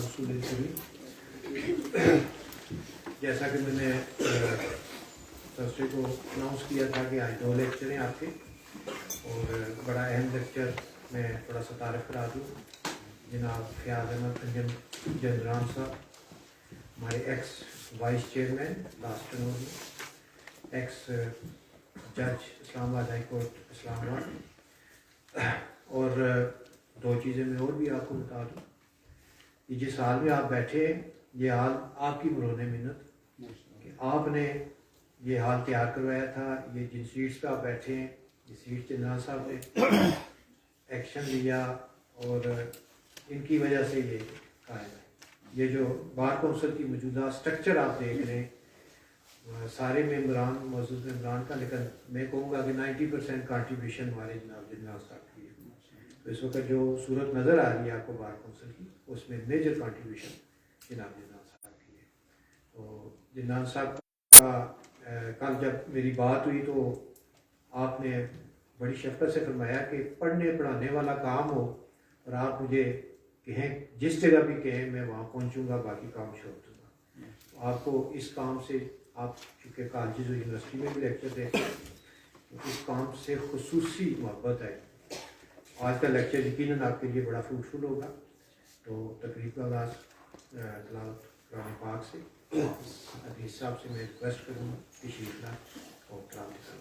रसूल करीम। जैसा कि मैंने थर्सडे को अनाउंस किया था कि आज 2 लेक्चर हैं आपके, और बड़ा अहम लेक्चर मैं थोड़ा सा तारीफ करा दूँ। जनाब फयाज अहमद अंजम जनरान साहब, हमारे x vice chairman last term में, एक्स जज इस्लामाबाद हाई कोर्ट इस्लामाबाद। और 2 चीज़ें मैं और भी आपको बता दूँ कि जिस हाल में आप बैठे हैं, ये हाल आपकी बरोने मिन्नत कि आपने ये हाल तैयार करवाया था। ये जिन सीट्स पे आप बैठे हैं, ये सीट जनरल साहब ने एक्शन लिया और इनकी वजह से ये कायम है। ये जो बार कौंसिल की मौजूदा स्ट्रक्चर आप देख रहे हैं, सारे मेम्बरान मौजूद मेम्बरान का, लेकिन मैं कहूँगा कि 90% कंट्रीब्यूशन हमारे जनाब जनरल साहब की है। तो इस वक्त जो सूरत नज़र आ रही है आपको बार कौंसिल की, उसमें मेजर कंट्रीब्यूशन जनाब जनरल साहब की है। तो जनरल साहब का कल जब मेरी बात हुई तो आपने बड़ी शफ़क़त से फरमाया कि पढ़ने पढ़ाने वाला काम हो और आप मुझे कहें, जिस जगह भी कहें मैं वहाँ पहुँचूँगा, बाकी काम छोड़ दूँगा। तो आपको इस काम से, आप चूँकि कॉलेज और यूनिवर्सिटी में भी लेक्चर देते हैं, तो इस काम से खुसूसी मोहब्बत है। आज का लेक्चर यकीनन आपके लिए बड़ा फ्रूटफुल होगा। तो तकरीब का आगाज़ तलावत कुरान पाक से, हदीस साहब से मैं रिक्वेस्ट करूँगा कि शीखना और तलावत करें।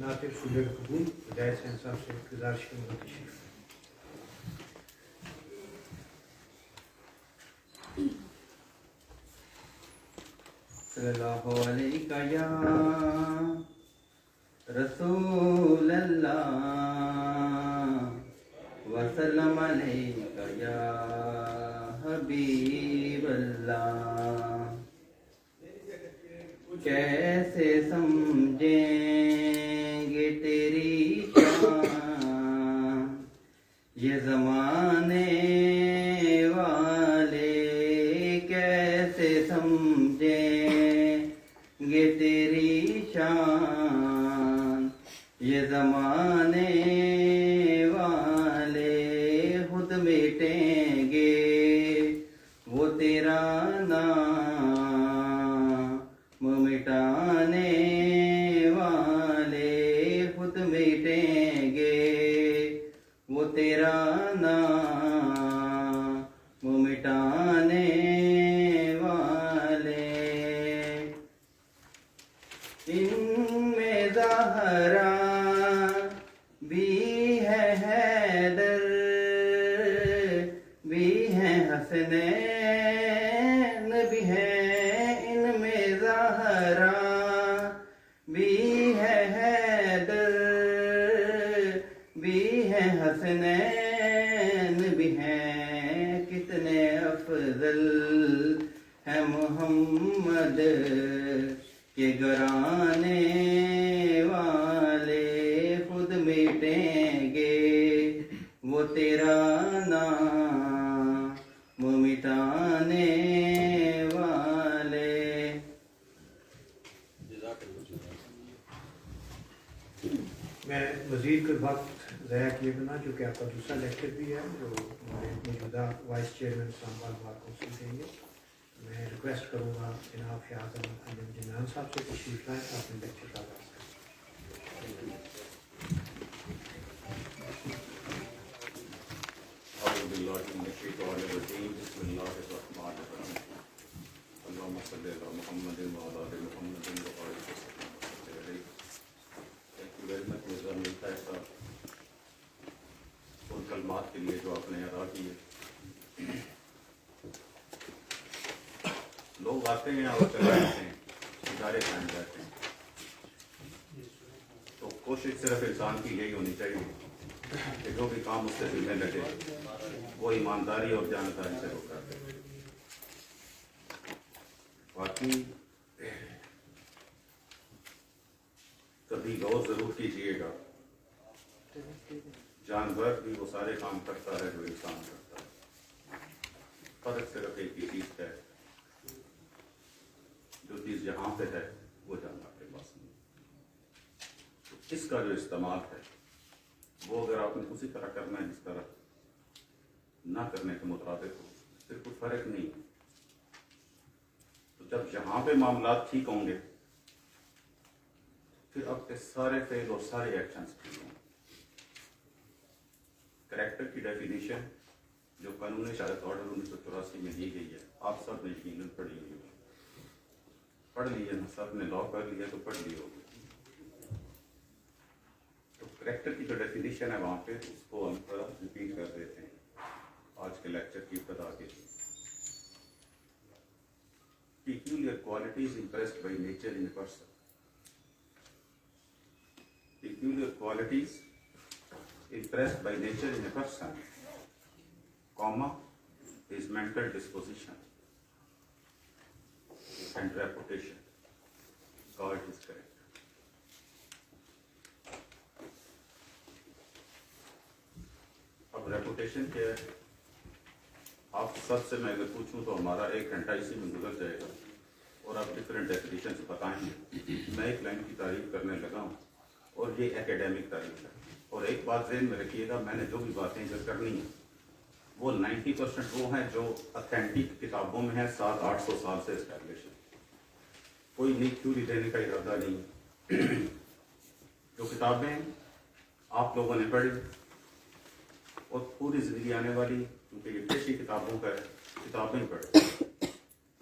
नातिब सूबे कबूल हिदायत से इंसाफ से गुजारिश करूँगा तशरीफ। सल्लल्लाहु अलैका या रसूल अल्लाह वसल्लम अलैका या हबीब अल्लाह। कैसे समझेंगे तेरी शान ये ज़माने वाले, कैसे समझेंगे तेरी शान ये ज़माने वाले। खुद मिटेंगे वो तेरा नाम मिटाने वाले, खुद मिटेंगे वो तेरा नाम मिटाने वाले। इनमें ज़हरा भी है हैदर भी है हसनैन भी है, इनमें ज़हरा भी है हैदर भी है हसनैन भी है। कितने अफजल है मोहम्मद के घराने वाले, खुद मिटेंगे वो तेरा नाम मिटाने वाले। मैं मज़ीद कुछ वक्त ज़ाया किए बिना, चूँकि आपका दूसरा लेक्चर भी है जो हमारे मौजूदा vice chairman Islamabad bar council देंगे, मैं रिक्वेस्ट करूँगा जनाब फयाज अहमद अंजम जनरान साहब से तशरीफ लाएँ, अपने लेक्चर का आगाज़ करें। बिल्लाहि मिनश्शैतानिर्रजीम बिस्मिल्लाहिर्रहमानिर्रहीम अल्लाहुम्मा सल्लि अला मुहम्मदिन व अला आलि मुहम्मदिन व बारिक वसल्लम अलैहि। Thank you very much Mirza Milkha साहब उन कलमात के लिए जो आपने अदा किए। लोग आते हैं और चले जाते हैं, इदारे कायम जाते हैं, तो कोशिश सिर्फ इंसान की यही होनी चाहिए कि जो भी काम उससे मिलने लगे वो ईमानदारी और जानकारी से होगा। बाकी कभी गौर जरूर कीजिएगा, जानवर भी वो सारे काम करता है जो इंसान करता है। फर्क सिर्फ एक ही चीज है, जो चीज यहाँ पे है वो जानवर के पास नहीं। तो इसका जो इस्तेमाल है वो अगर आपने उसी तरह करना है जिस तरह ना करने के मुताबिक हो, फिर कोई फर्क नहीं। तो जब यहाँ पे मामला ठीक होंगे फिर आपके सारे फेल और सारे एक्शंस ठीक होंगे। कैरेक्टर की डेफिनेशन जो कानून शहादत ऑर्डर 1984 में दी गई है, आप सब ने यकीनन पढ़ी हुई है, पढ़ लिया ना, सब ने लॉ कर लिया तो पढ़ लिया होगी। तो कैरेक्टर की जो डेफिनेशन है वहां पे उसको हम थोड़ा रिपीट कर देते हैं आज के लेक्चर की इब्तिदा के लिए। Peculiar qualities impressed by nature in a person. Peculiar qualities impressed by nature in a person, comma, his mental disposition and reputation, guard his character. अब रेपुटेशन क्या है? आप सबसे मैं अगर पूछूं तो हमारा 1 घंटा इसी में गुजर जाएगा और आप डिफरेंट डेफिनेशन से बताएंगे। मैं एक लाइन की तारीफ करने लगा हूँ और ये एकेडमिक तारीफ है। और एक बात ज़हन में रखिएगा, मैंने जो भी बातें इधर करनी है वो 90% वो हैं जो ऑथेंटिक किताबों में है, 700-800 साल से एस्टैब्लिश है। कोई नई थ्योरी देने का इरादा नहीं। जो किताबें आप लोगों ने पढ़ी और पूरी जिंदगी आने वाली, क्योंकि ये कृषि किताबों का किताबें पढ़े,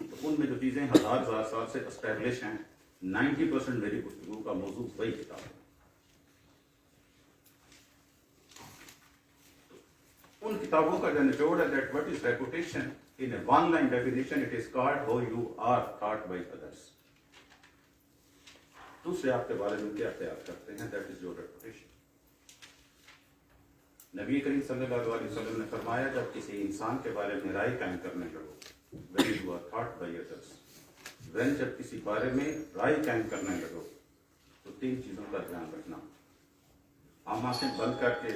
तो उनमें जो चीज़ें हजार साल से एस्टैब्लिश हैं, 90% मेरी गुफ्तगू का मौजूद वही किताब है। उन किताबों का जो निचोड़ है, that what is reputation in a one line definition, it is called how you are thought by others. दूसरे आपके बारे में क्या ख्याल करते हैं, दैट इज योर रेपुटेशन। नबी करीम सल्लल्लाहु अलैहि वसल्लम ने फरमाया, जब किसी इंसान के बारे में राय कायम करने लगो, when you are thought by others, when जब किसी बारे में राय कायम करने लगो तो 3 चीजों का ध्यान रखना। हम आंखें बंद करके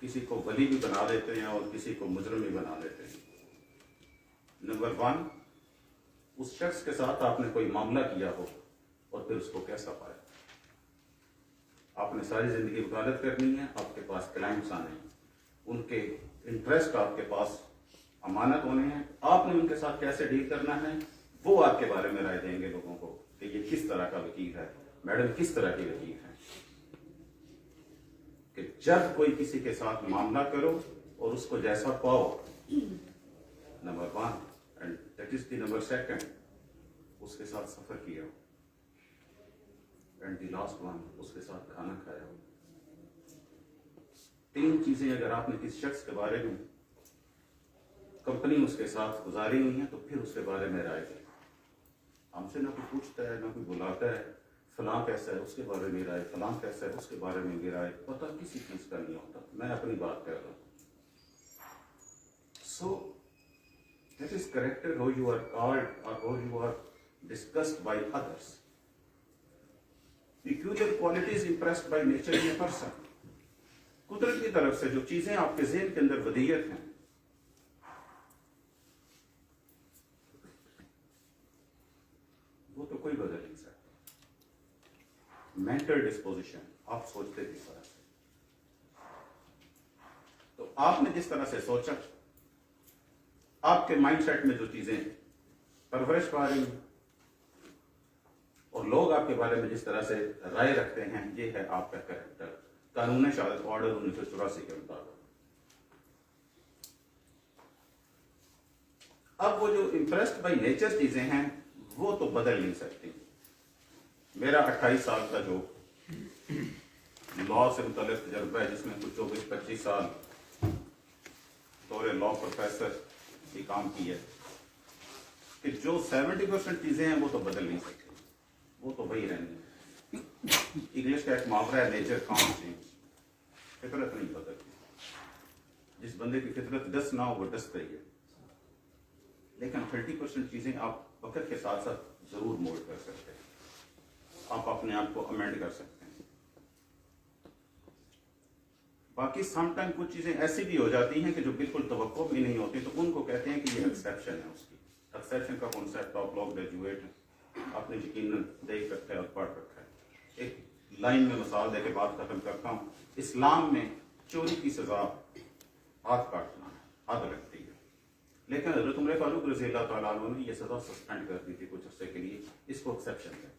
किसी को वली भी बना देते हैं और किसी को मुजरिम भी बना देते हैं। नंबर 1, उस शख्स के साथ आपने कोई मामला किया हो और फिर उसको कैसा पाया। आपने सारी जिंदगी वकालत करनी है, आपके पास क्लाइंट्स आने हैं, उनके इंटरेस्ट आपके पास अमानत होने हैं, आपने उनके साथ कैसे डील करना है वो आपके बारे में राय देंगे लोगों को कि ये किस तरह का वकील है, मैडम किस तरह की वकील है। कि जब कोई किसी के साथ मामला करो और उसको जैसा पाओ, number 1 and that is the number 2, उसके साथ सफर किया हो, एंड द लास्ट 1, उसके साथ खाना खाया हो। 3 चीजें अगर आपने किसी शख्स के बारे में कंपनी उसके साथ गुजारी हुई है तो फिर उसके बारे में राय दें। हमसे ना कोई पूछता है ना कोई बुलाता है, फलां कैसा है उसके बारे में राय, फलां कैसा है उसके बारे में भी राय, पता किसी चीज का नहीं होता। मैं अपनी बात कर रहा हूं। So that is character, how you are called और how you are discussed by others. Peculiar qualities impressed by nature in a person. कुदरत की तरफ से जो चीजें आपके ज़हन के अंदर वदीयत हैं, वो तो कोई बदल नहीं सकता। मेंटल डिस्पोजिशन, आप सोचते किस तरह से, तो आपने जिस तरह से सोचा, आपके माइंडसेट में जो चीजें परवरिश पा रही हैं और लोग आपके बारे में जिस तरह से राय रखते हैं, ये है आपका कैरेक्टर कानून शहादत ऑर्डर 1984 के मुताबिक। अब वो जो इम्प्रेस्ड बाई नेचर चीजें हैं वो तो बदल नहीं सकती। मेरा 28 साल का जो लॉ से मुतल्लिक तजर्बा है, जिसमें कुछ 24-25 साल तौर लॉ प्रोफेसर की काम की है, कि जो 70% चीजें हैं वो तो बदल नहीं सकती, वो तो वही रहनी है। इंग्लिश का एक मुहावरा है, नेचर कांट चेंज, फितरत नहीं बदलती। जिस बंदे की फितरत डस ना हो वो डस गई है, लेकिन 30% चीजें आप वक्त के साथ साथ जरूर मोल्ड कर सकते हैं, आप अपने आप को अमेंड कर सकते हैं। बाकी समटाइम कुछ चीजें ऐसी भी हो जाती हैं कि जो बिल्कुल तवक्को भी नहीं होती, तो उनको कहते हैं कि ये एक्सेप्शन है। उसकी एक्सेप्शन का कॉन्सेप्ट आप लोग ग्रेजुएट हैं, आपने यकीनन देख रखा है और पढ़ रखा है। एक लाइन में मिसाल देके बात खत्म करता हूँ। इस्लाम में चोरी की सजा हाथ काटना है, हाथ लगती है, लेकिन हज़रत उमर फारूक रज़ी अल्लाह तआला अन्हु ने यह सजा सस्पेंड कर दी थी कुछ अर्से के लिए। इसको एक्सेप्शन कहते हैं।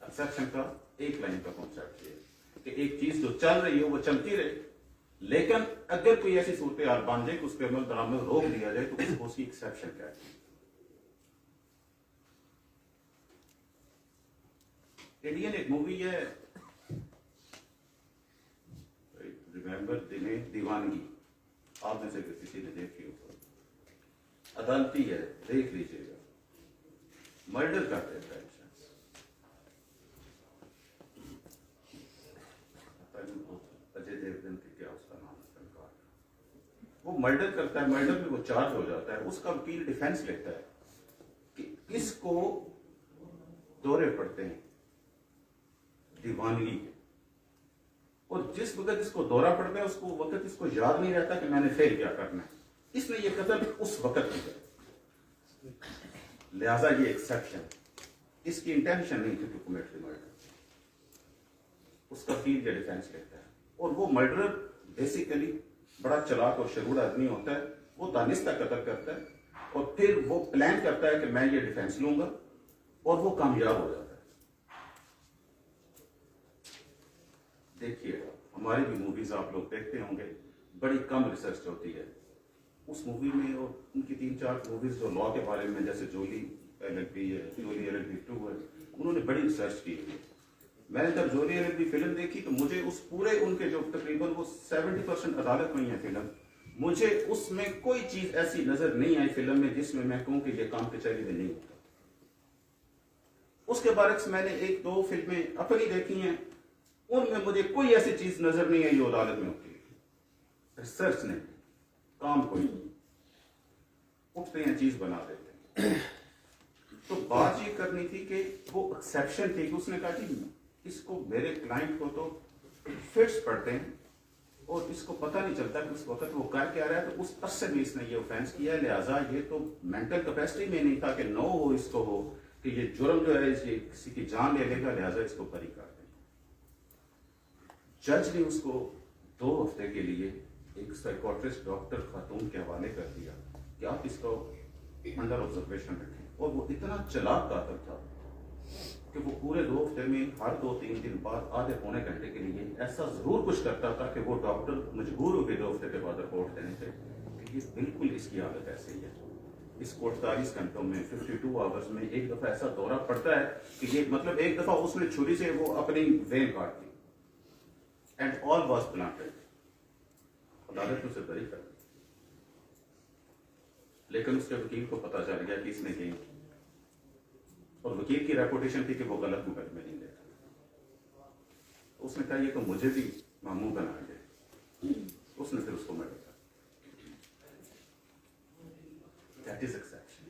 एक्सेप्शन का एक लाइन का कॉन्सेप्ट है कि एक चीज जो चल रही है वो चलती रहे, लेकिन अगर कोई ऐसी सूरत हाल बन जाए कि उस पर अमल दरामद रोक दिया जाए तो उसको उसकी एक्सेप्शन कहते हैं। इंडियन एक मूवी है, रिमेंबर दिने दीवानगी, आप में से किसी ने देखी हो, अदालती है, देख लीजिएगा। मर्डर करते हैं अजय देवगन की, क्या उसका नाम है, वो मर्डर करता है, मर्डर में वो चार्ज हो जाता है। उसका वकील डिफेंस लेता है कि इसको दौरे पड़ते हैं दीवानगी के, और जिस वक्त इसको दौरा पड़ता है उसको वक्त इसको याद नहीं रहता कि मैंने फेल क्या करना है, इसने ये कत्ल उस वक्त किया, लिहाजा ये एक्सेप्शन, इसकी इंटेंशन नहीं थी टू कमिट द मर्डर। उसका वकील ये डिफेंस लेता है, और वो मर्डरर बेसिकली बड़ा चालाक और शरूर आदमी होता है। वो दानिस्ता कत्ल करता है और फिर वो प्लान करता है कि मैं ये डिफेंस लूंगा, और वो कामयाब हो जाता है। देखिएगा, हमारी भी मूवीज आप लोग देखते होंगे, बड़ी कम रिसर्च होती है उस मूवी में, और उनकी 3-4 मूवीज जो लॉ के बारे में, जैसे जोली LLB है, जोली LLB 2 है, उन्होंने बड़ी रिसर्च की है। मैंने जब जोली LLB फिल्म देखी तो मुझे उस पूरे उनके जो तकरीबन वो 70% अदालत में ही है फिल्म, मुझे उसमें कोई चीज ऐसी नजर नहीं आई फिल्म में जिसमें मैं कहूं कि ये काम कचहरी में नहीं होता। उसके बरक्स मैंने 1-2 फिल्में अपनी देखी हैं, उनमें मुझे कोई ऐसी चीज नजर नहीं आई जो अदालत में होती है। रिसर्च नहीं, काम कोई नहीं, उठते हैं चीज बना देते हैं। तो बात ये करनी थी कि वो एक्सेप्शन थी कि उसने कहा कि इसको, मेरे क्लाइंट को तो फिट्स पड़ते हैं और इसको पता नहीं चलता कि उस वक्त वो कर क्या रहा है, तो उस अरसे में इसने ये ऑफेंस किया, लिहाजा ये तो मेंटल कैपेसिटी में नहीं था कि नो हो इसको हो कि ये जुर्म जो है ये किसी की जान ले लेगा, लिहाजा इसको बरी कर दें। जज ने उसको 2 हफ्ते के लिए एक साइकोट्रिस्ट डॉक्टर खातून के हवाले कर दिया कि आप इसको अंडर ऑब्जर्वेशन रखें, और वो इतना चालाक कातिल था कि वो पूरे 2 हफ्ते में हर 2-3 दिन बाद आधे पौने घंटे के लिए ऐसा जरूर कुछ करता था कि वो डॉक्टर मजबूर हो गए 2 हफ्ते के बाद रिपोर्ट देने पे कि ये बिल्कुल इसकी हालत ऐसे ही है। इसको 48 घंटों में 52 आवर्स में एक दफा ऐसा दौरा पड़ता है कि ये मतलब एक दफा उसने छुरी से वो अपनी वेन काट दी एंड ऑल वाज प्लांटेड। अदालत ने उसे बरी कर दी, लेकिन उसके वकील को पता चल गया कि इसने गेम की, और वकील की रेपुटेशन थी कि वो गलत मुकदमे नहीं देता। उसने कहा ये तो मुझे भी मामूल बना दे, उसने फिर उसको मर्डर कर। That is exception.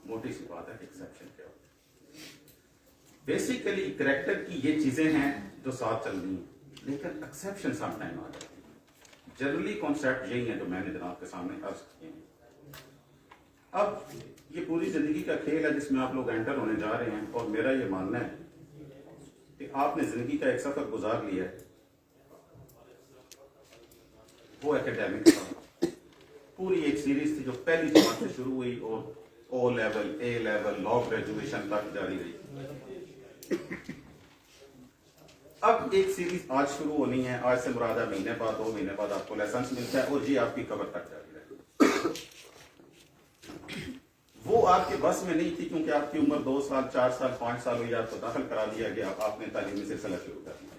मोटी सी बात है, एक्सेप्शन क्या होता है। बेसिकली कैरेक्टर की ये चीजें हैं जो साथ चल रही हैं, लेकिन एक्सेप्शन सम टाइम आ जाती है। जनरली कॉन्सेप्ट यही है जो मैंने जनाब के सामने अर्ज किए हैं। अब ये पूरी जिंदगी का खेल है जिसमें आप लोग एंटर होने जा रहे हैं, और मेरा ये मानना है कि आपने जिंदगी का एक सफर गुजार लिया है, वो एकेडमिक था। पूरी एक सीरीज थी जो पहली जमात से शुरू हुई और O level, A level, law graduation तक जारी रही। अब एक सीरीज आज शुरू होनी है, आज से मुरादा महीने बाद 2 महीने बाद आपको लाइसेंस मिलता है और ये आपकी कबर तक जारी रहेगी। वो आपके बस में नहीं थी, क्योंकि आपकी उम्र 2 साल 4 साल 5 साल हुई, आपको दाखिल करा दिया गया, आपने तालीमी सिलसिला शुरू कर दिया।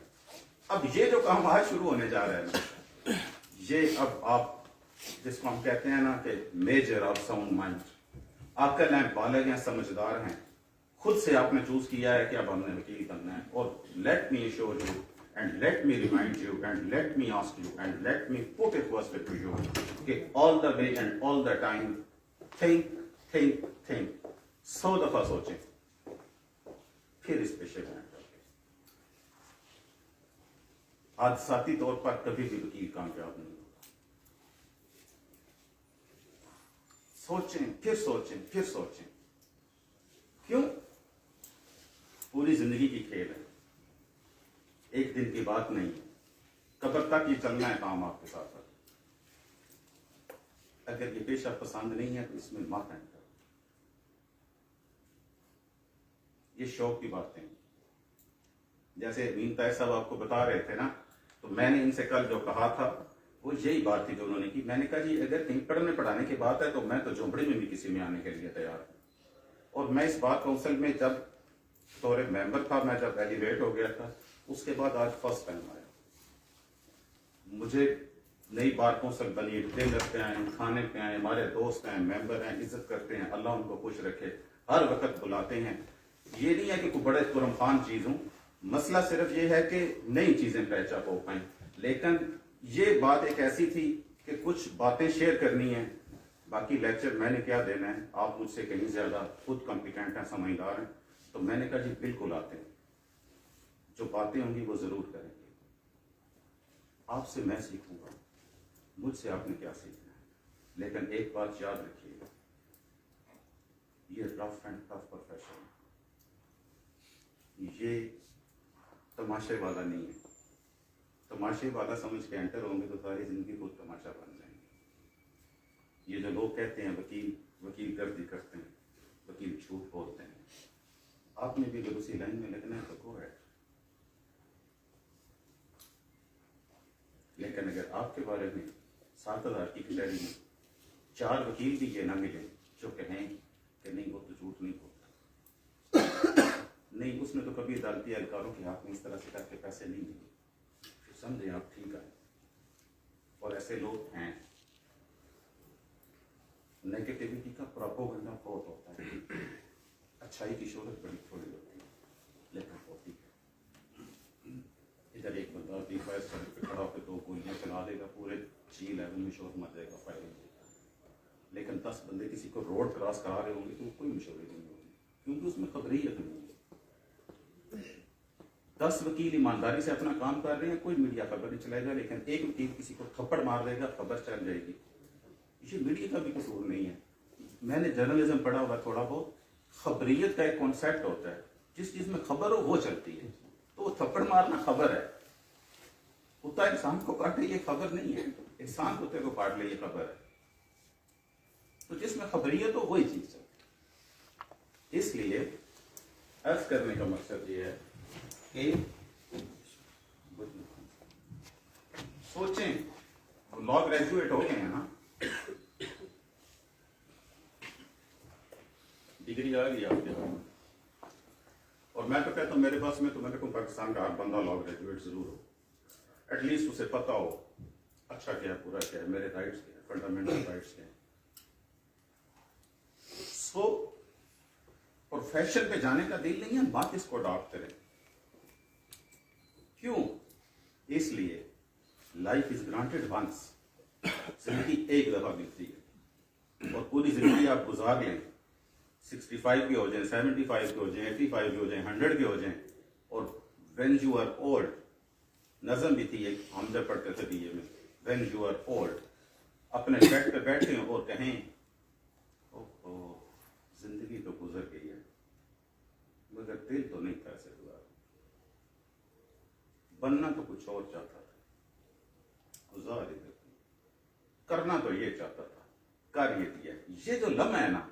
अब ये जो काम आज शुरू होने जा रहा है ना, ये अब आप जिसको हम कहते हैं ना कि मेजर और साउंड माइंड, आपका लैंप बालग हैं, समझदार हैं, खुद से आपने चूज किया है कि अब हमने वकील बनना है। और let me sure you and let me remind you and let me ask you and let me put it first to you कि all the way and all the time think think think, 100 दफा सोचें, फिर इस पेशे में करें। हादसाती तौर पर कभी भी वकील कामयाब नहीं होगा। सोचें, फिर सोचें, फिर सोचें। क्यों? पूरी जिंदगी की खेल है, एक दिन की बात नहीं है, कब्र तक ये चलना है काम आपके साथ साथ। अगर ये पेशा पसंद नहीं है तो इसमें मत एंटर। ये शौक की बातें, जैसे अमीन ताई साहब आपको बता रहे थे ना, तो मैंने इनसे कल जो कहा था वो यही बात थी जो उन्होंने की। मैंने कहा जी अगर कहीं पढ़ने पढ़ाने की बात है तो मैं तो झोंपड़ी में भी किसी में आने के लिए तैयार हूं। और मैं इस बात काउंसिल में जब तौर मेंबर था, मैं जब एलिवेट हो गया था, उसके बाद आज फर्स्ट टाइम आया। मुझे नई बार काउंसिल बनी, डिनर पे आए, खाने पे आए, हमारे दोस्त हैं, मेंबर हैं, इज्जत करते हैं, अल्लाह उनको खुश रखे, हर वक्त बुलाते हैं। ये नहीं है कि कोई बड़े तुरम खान चीज हूं, मसला सिर्फ ये है कि नई चीजें पहचान हो पाए। लेकिन ये बात एक ऐसी थी कि कुछ बातें शेयर करनी है, बाकी लेक्चर मैंने क्या देना है, आप मुझसे कहीं ज्यादा खुद कॉम्पिटेंट हैं, समझदार हैं। तो मैंने कहा जी बिल्कुल आते हैं, जो बातें होंगी वो जरूर करेंगे। आपसे मैं सीखूंगा, मुझसे आपने क्या सीखना है। लेकिन एक बात याद रखिएगा, ये रफ एंड टफ प्रोफेशन, ये तमाशे वाला नहीं है। तमाशे वाला समझ के एंटर होंगे तो सारी जिंदगी को तमाशा बन जाएंगे। ये जो लोग कहते हैं वकील वकील गर्दी करते हैं, वकील झूठ बोलते हैं, आपने भी अगर उसी लाइन में लगना है तो गो है। लेकिन अगर आपके बारे में 7,000 की कचहरी में 4 वकील भी ये ना मिले जो कहें कि नहीं वो तो झूठ नहीं बोलता, नहीं उसने तो कभी अदालती एहलकारों के हाथ में इस तरह से करके पैसे नहीं दिए, फिर समझे आप ठीक है। और ऐसे लोग हैं। नेगेटिविटी का प्रोपेगेंडा बहुत होता है, अच्छाई की शोहरत बड़ी थोड़ी होती है, लेकिन होती है। इधर एक बंदा भी फायर सर्विस पे खड़ा होकर 2 गोलियां चला देगा, पूरे G11 में शोर मच जाएगा, फायरिंग देगा। लेकिन 10 बंदे किसी को रोड क्रॉस करा रहे होंगे तो कोई मशवरे नहीं होगी, क्योंकि उसमें खबरियत नहीं है। 10 वकील ईमानदारी से अपना काम कर रहे हैं, कोई मीडिया खबर नहीं चलाएगा, लेकिन एक वकील किसी को थप्पड़ मार देगा, खबर चल जाएगी। ये मीडिया का भी कसूर नहीं है। मैंने जर्नलिज्म पढ़ा हुआ थोड़ा बहुत, खबरियत का एक कॉन्सेप्ट होता है, जिस चीज में खबर हो वो चलती है। तो वो थप्पड़ मारना खबर है, कुत्ता इंसान को काटे ये खबर नहीं है, इंसान कुत्ते को काट ले ये खबर है। तो जिसमें खबरियत हो वही चीज चलती। इसलिए अर्ज करने का मकसद ये है कि सोचें, लॉ ग्रेजुएट हो गए हैं ना, डिग्री आ गई आपके पास, और मैं तो कहता हूं मेरे पास में तो मेरे को पाकिस्तान का हर बंदा लॉ ग्रेजुएट जरूर हो, एटलीस्ट उसे पता हो अच्छा क्या है बुरा क्या है, मेरे राइट्स क्या है, फंडामेंटल राइट्स क्या है। सो प्रोफेशन पे जाने का दिल नहीं है, बात इसको अडॉप्ट करें। क्यों? इसलिए लाइफ इज ग्रांटेड वंस, जिंदगी एक दफा मिलती है, और पूरी जिंदगी आप गुजार लें, 65 के हो जाए, 75 के हो जाए, 85 के हो जाए, 100 के हो जाए, और व्हेन यू आर ओल्ड, नज़म भी थी एक, हम जब पढ़ते थे बीए में, व्हेन यू आर ओल्ड, अपने बेड पे बैठे और कहें ओहो जिंदगी तो गुजर गई है, मगर दिल तो नहीं था ऐसे गुजार, बनना तो कुछ और चाहता था, गुजार ही करना तो ये चाहता था, कर ये दिया। ये जो लम्हा है ना,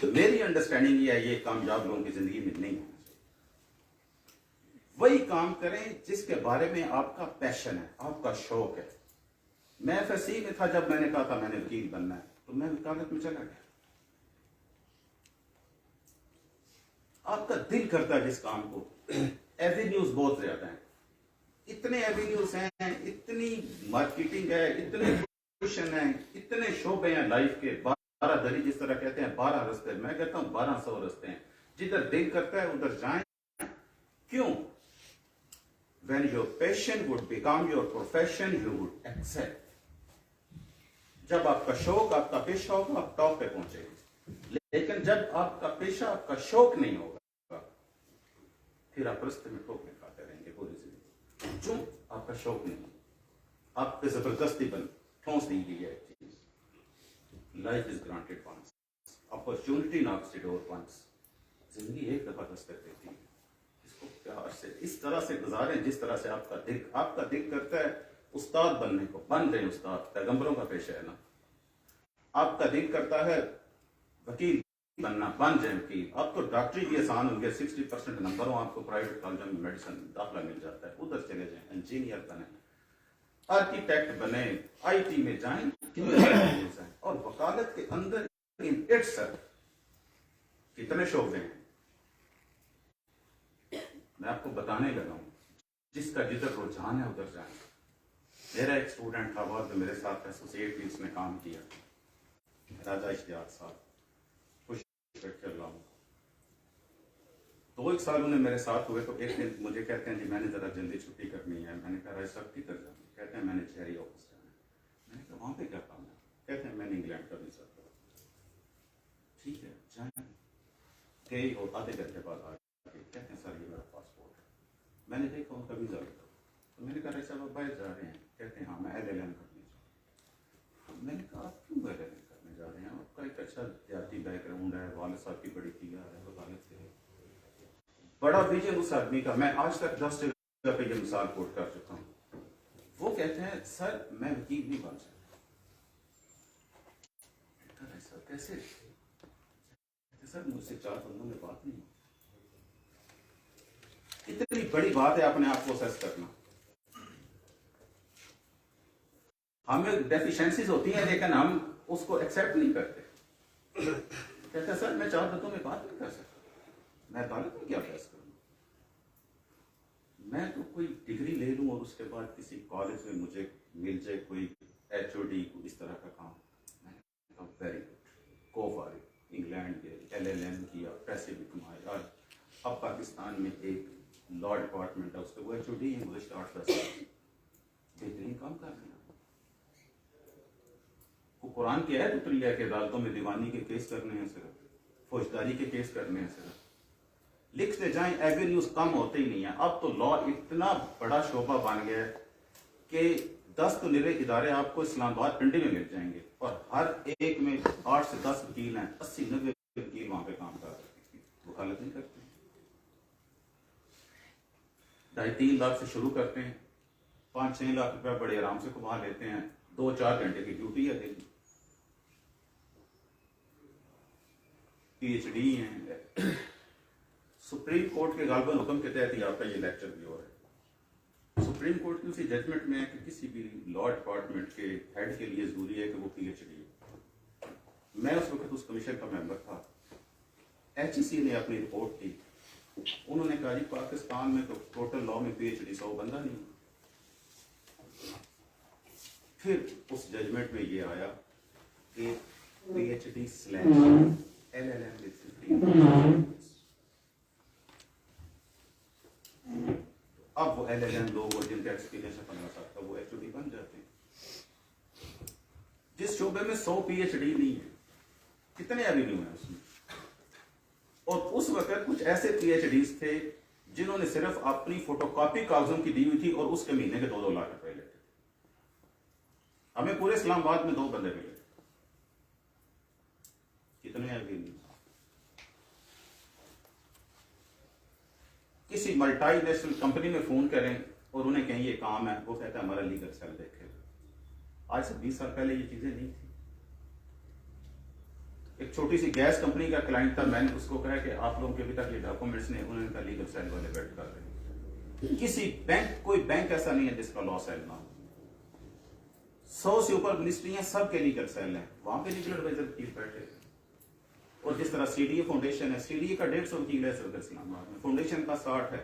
मेरी अंडरस्टैंडिंग ये है, ये कामयाब लोगों की जिंदगी में नहीं होना चाहिए। वही काम करें जिसके बारे में आपका पैशन है, आपका शौक है। मैं FSC में था जब मैंने कहा था मैंने वकील बनना है, तो मैं वकालत में चला गया। आपका दिल करता है जिस काम को, एवेन्यूज बहुत ज्यादा हैं, इतने एवेन्यूज हैं, इतनी मार्केटिंग है, इतने ट्यूशन है, इतने शोबे हैं लाइफ के, 12 दरी जिस तरह कहते हैं, 12 रास्ते, मैं कहता हूं 1200 रास्ते हैं। जिधर दिल करता है उधर जाएं। क्यों? When your passion would become your profession, you would excel. जब आपका शौक आपका पेशा होगा, आप टॉप पे पहुंचेंगे। लेकिन जब आपका पेशा आपका शौक नहीं होगा, फिर आप रास्ते में ठोकरे खाते रहेंगे पूरी जिंदगी। क्यों? आपका शौक नहीं, आप पे जबरदस्ती बन ठोंस दी गई है चीज। Life is granted once, opportunity knocks the door once. जिंदगी एक दफा दस्तक देती है, इसको प्यार से इस तरह से गुजारें जिस तरह से आपका दिल करता है उस्ताद बनने को, बन गए उस्ताद, पैगंबरों का पेशा है ना। आपका दिल करता है वकील बनना, बन जाए वकील। अब तो डॉक्टरी भी आसान हो गया, 60% नंबर हो आपको प्राइवेट कॉलेज में मेडिसिन दाखिला मिल जाता है, उधर चले जाएं, इंजीनियर बने, आर्किटेक्ट बने, IT में जाएं, और वकालत के अंदर इन इट्स कितने शोबे हैं। मैं आपको बताने लगा हूं, जिसका जिधर रुझान है उधर जाए। मेरा एक स्टूडेंट था बहुत, मेरे साथ एसोसिएट भी उसने काम किया, राजा इश्तियाक साहब, खुश रखे अल्लाह। 2 साल उन्हें मेरे साथ हुए, तो एक दिन मुझे कहते हैं जी मैंने जरा जल्दी छुट्टी करनी है। मैंने कहा राजा साहब किधर जाना? कहते हैं मैंने शहरी ऑफिस जाना है। मैंने कहा वहां पे क्या काम है? कहते हैं मैंने इंग्लैंड का वीजा करा। ठीक है जाए गए, और आधे घंटे बाद आ गए, कहते हैं सर ये मेरा पासपोर्ट है। मैंने देखा उनका वीजा लिखा, तो मैंने कहा राजा साहब बाहर जा रहे हैं? कहते हैं हाँ मैं LLM करने जा रहा हूँ। मैंने कहा आप क्यों LLM करने जा रहे हैं? आपका एक अच्छा देहाती बैकग्राउंड है, वालिद साहब की बड़ी तैयार है, वकालत से बड़ा विजन उस आदमी का। मैं आज तक 10 जगह पे ये मिसाल कोट कर चुका हूँ। वो कहते हैं सर मैं वकील नहीं बन सकता। सर कैसे? सर मुझसे 4 बंदों में बात नहीं। इतनी बड़ी बात है अपने आप को असेस करना। हमें डेफिशिएंसीज होती हैं, लेकिन हम उसको एक्सेप्ट नहीं करते। कहते सर मैं 4 बंदों में बात नहीं कर सकता, मैं अदालत में क्या बहस करूं? मैं तो कोई डिग्री ले लूं और उसके बाद किसी कॉलेज में मुझे मिल जाए कोई HOD इस तरह का काम। मैंने very good, go for it. England गए, LLM किया, पैसे भी कमाए। और अब पाकिस्तान में एक लॉ डिपार्टमेंट है, उसके वो HOD इंग्लिश 8-10 बेहतरीन काम कर रहे हैं। वो कुरान की आयत उतरी है कि अदालतों में दीवानी के केस करने हैं, सिर्फ फौजदारी के केस करने हैं, सिर्फ लिखते जाएं, एवेन्यूज कम होते ही नहीं है। अब तो लॉ इतना बड़ा शोबा बन गया है कि 10 तो निरे इदारे आपको इस्लामाबाद पिंडी में मिल जाएंगे, और हर एक में 8 से 10 वकील हैं, 80-90 वकील वहां पे काम कर रहे हैं, वकालत नहीं करते। 2.5-3 लाख से शुरू करते हैं, 5-6 लाख रुपया बड़े आराम से कमा लेते हैं। 2-4 घंटे की ड्यूटी है दिन, PhD है। सुप्रीम कोर्ट के गालबन हुक्म के तहत ही आपका ये लेक्चर भी हो रहा है। सुप्रीम कोर्ट की उसी जजमेंट में है कि किसी भी लॉ डिपार्टमेंट के हेड के लिए जरूरी है कि वो PhD हो। मैं उस वक्त उस कमीशन का मेंबर था। HEC ने अपनी रिपोर्ट दी, उन्होंने कहा जी पाकिस्तान में तो टोटल लॉ में PhD 100 बंदा नहीं। फिर उस जजमेंट में ये आया कि PhD/LLM with 15। अब वो LLM लोग और जिनका एक्सपीरियंस है 15 साल का, वो HOD बन जाते हैं। जिस शोबे में 100 PhD नहीं है, कितने एवेन्यू है उसमें? और उस वक्त कुछ ऐसे PhDs थे जिन्होंने सिर्फ अपनी फोटोकॉपी कागजों की दी हुई थी और उसके महीने के 2-2 लाख रुपए लेते थे। हमें पूरे इस्लामाबाद में 2 बंदे मिले। कितने एवेन्यू? किसी मल्टीनेशनल कंपनी में फोन करें और उन्हें कहें ये काम है, वो कहता है हमारा लीगल सेल देखेगा। आज से 20 साल पहले ये चीजें नहीं थी। एक छोटी सी गैस कंपनी का क्लाइंट था, मैंने उसको कहा कि आप लोगों के अभी तक ये डॉक्यूमेंट्स नहीं, उन्होंने कहा लीगल सेल वाले वेट कर रहे हैं। किसी बैंक, कोई बैंक ऐसा नहीं है जिसका लॉ सेल ना हो। 100 से ऊपर मिनिस्ट्री हैं, सबके लीगल सेल हैं, वहां पे लीगल एडवाइजर की बैठे। और जिस तरह CDA फाउंडेशन है, CDA का 150 वकील है सदर इस्लामाबाद में, फाउंडेशन का 60 है,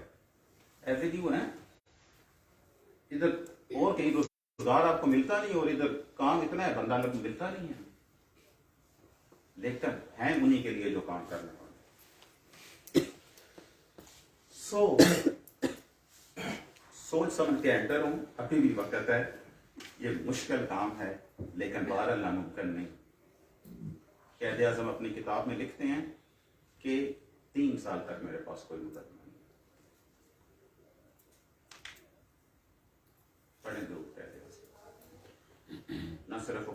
ऐसे क्यों है? इधर और कहीं रोजगार आपको मिलता नहीं और इधर काम इतना है, बंदा लोग मिलता नहीं है, लेकिन हैं उन्हीं के लिए जो काम करने वाले। सोच समझ के एंटर हूं, अभी भी वक्त है, ये मुश्किल काम है लेकिन बहरहाल नामुमकिन नहीं। कैद आजम अपनी किताब में लिखते हैं कि 3 साल तक मेरे पास कोई मुकदमा नहीं। पढ़े जरूर कैद आजम, न सिर्फ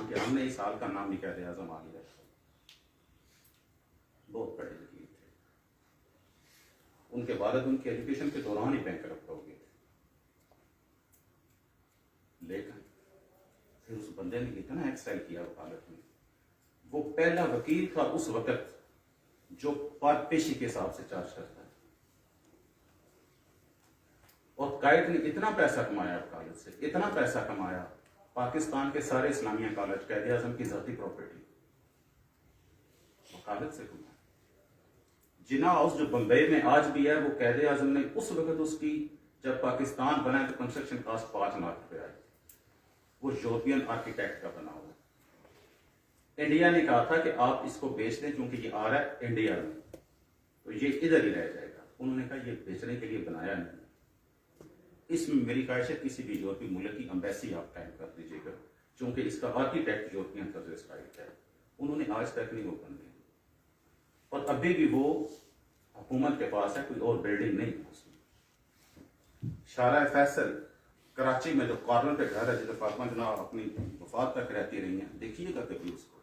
कि हमने इस साल का नाम भी कैद आजम आ लिया, बहुत पढ़े लिखे थे, उनके वालिद उनके एजुकेशन के दौरान ही बैंक रफ्त हो गए थे, लेकिन फिर उस बंदे ने इतना एक्सेल किया वकालत में, वो पहला वकील था उस वक्त जो पाक पेशी के हिसाब से चार्ज करता है, और कायद ने इतना पैसा कमाया वकालत से, इतना पैसा कमाया, पाकिस्तान के सारे इस्लामिया कॉलेज कैद आजम की जाती प्रॉपर्टी वकालत से कमाया। जिना हाउस जो बंबई में आज भी है, वो कैद आजम ने उस वक्त उसकी, जब पाकिस्तान बना तो कंस्ट्रक्शन कॉस्ट 5 लाख रुपए आई, वो यूरोपियन आर्किटेक्ट का बना हुआ। इंडिया ने कहा था कि आप इसको बेच दें क्योंकि ये आ रहा है इंडिया में, तो ये इधर ही रह जाएगा। उन्होंने कहा ये बेचने के लिए बनाया नहीं, इसमें मेरी ख्वाहिश है किसी भी यूरोपीय मुल्क की एम्बेसी आप कायम कर दीजिएगा, क्योंकि इसका आर्किटेक्ट यूरोपियन तर्ज स्टाइल है। उन्होंने आज तक नहीं वो बन गए, और अभी भी वो हुकूमत के पास है, कोई और बिल्डिंग नहीं है उसमें। शारा फैसल कराची में जो कॉर्नर पे घर है जिधर फातिमा जनाब अपनी वफात तक रहती रही हैं, देखिएगा कभी उसको,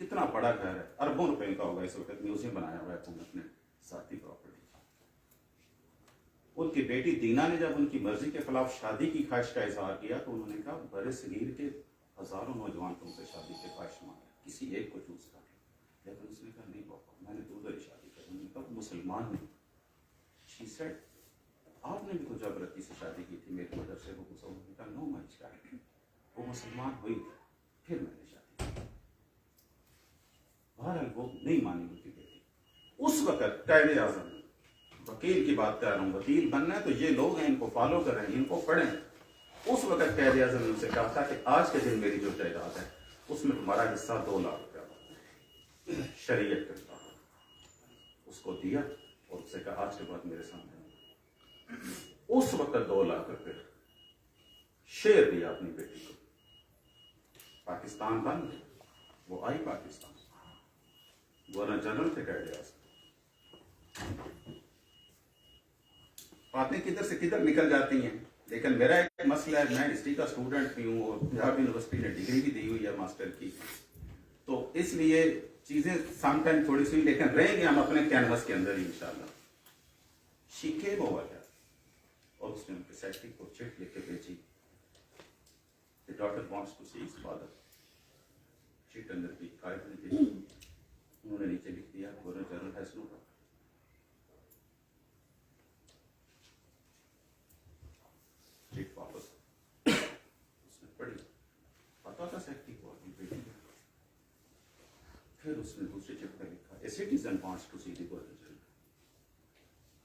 कितना बड़ा घर है, अरबों रुपए का होगा, इस वक्त म्यूजियम बनाया हुआ है हुकूमत ने, साथी प्रॉपर्टी। उनकी बेटी दीना ने जब उनकी मर्जी के खिलाफ शादी की ख्वाहिश का इजहार किया तो उन्होंने कहा बड़े सगीर के हजारों नौजवान तुमसे शादी की ख्वाहिश मांगे, किसी एक को चूज कर लो, लेकिन उसने कहा नहीं पापा, मैंने तो उधर ही शादी की। उन्होंने कहा मुसलमान नहीं, शी सेड आपने भी तो जबरदस्ती से शादी की थी मेरी मदर से। वो उन्होंने कहा नो माय चाइल्ड, वो मुसलमान हुई थी फिर मैंने शादी की। बहरहाल वो नहीं मानी उनकी बेटी। उस वक्त कैद आजम, वकील की बात कर रहा हूँ, वकील बनना है तो ये लोग हैं, इनको फॉलो करें, इनको पढ़ें। उस वक्त कैद आजम ने उनसे कहा था कि आज के दिन मेरी जो जायदाद है उसमें तुम्हारा हिस्सा 2 लाख रुपया शरीयत के मुताबिक। उसको दिया और उससे कहा आज के बाद मेरे सामने। उस वक्त 2 लाख रुपए शेयर दिया अपनी बेटी को। पाकिस्तान बन गया, वो आई पाकिस्तान, गवर्नर जनरल थे कैद आजम। बातें किधर से किधर निकल जाती हैं, लेकिन मेरा एक मसला है, मैं हिस्ट्री का स्टूडेंट भी हूँ और पंजाब यूनिवर्सिटी ने डिग्री भी दी हुई है मास्टर की, तो इसलिए चीजें समटाइम थोड़ी सी, लेकिन रहेंगे हम अपने कैनवस के अंदर ही इंशाल्लाह। शी केम ओवर हियर और उसने उनके सेक्रेटरी को चिट लिख के भेजी, the daughter wants to see his father. चिट अंदर की कायद ने भेजी, उन्होंने नीचे लिख दिया governor general has no daughter. चिट वापस उसने पढ़ी, पता था सेक्रेटरी को अपनी बेटी का। फिर उसने दूसरे चिट पर लिखा a citizen wants to see the governor general.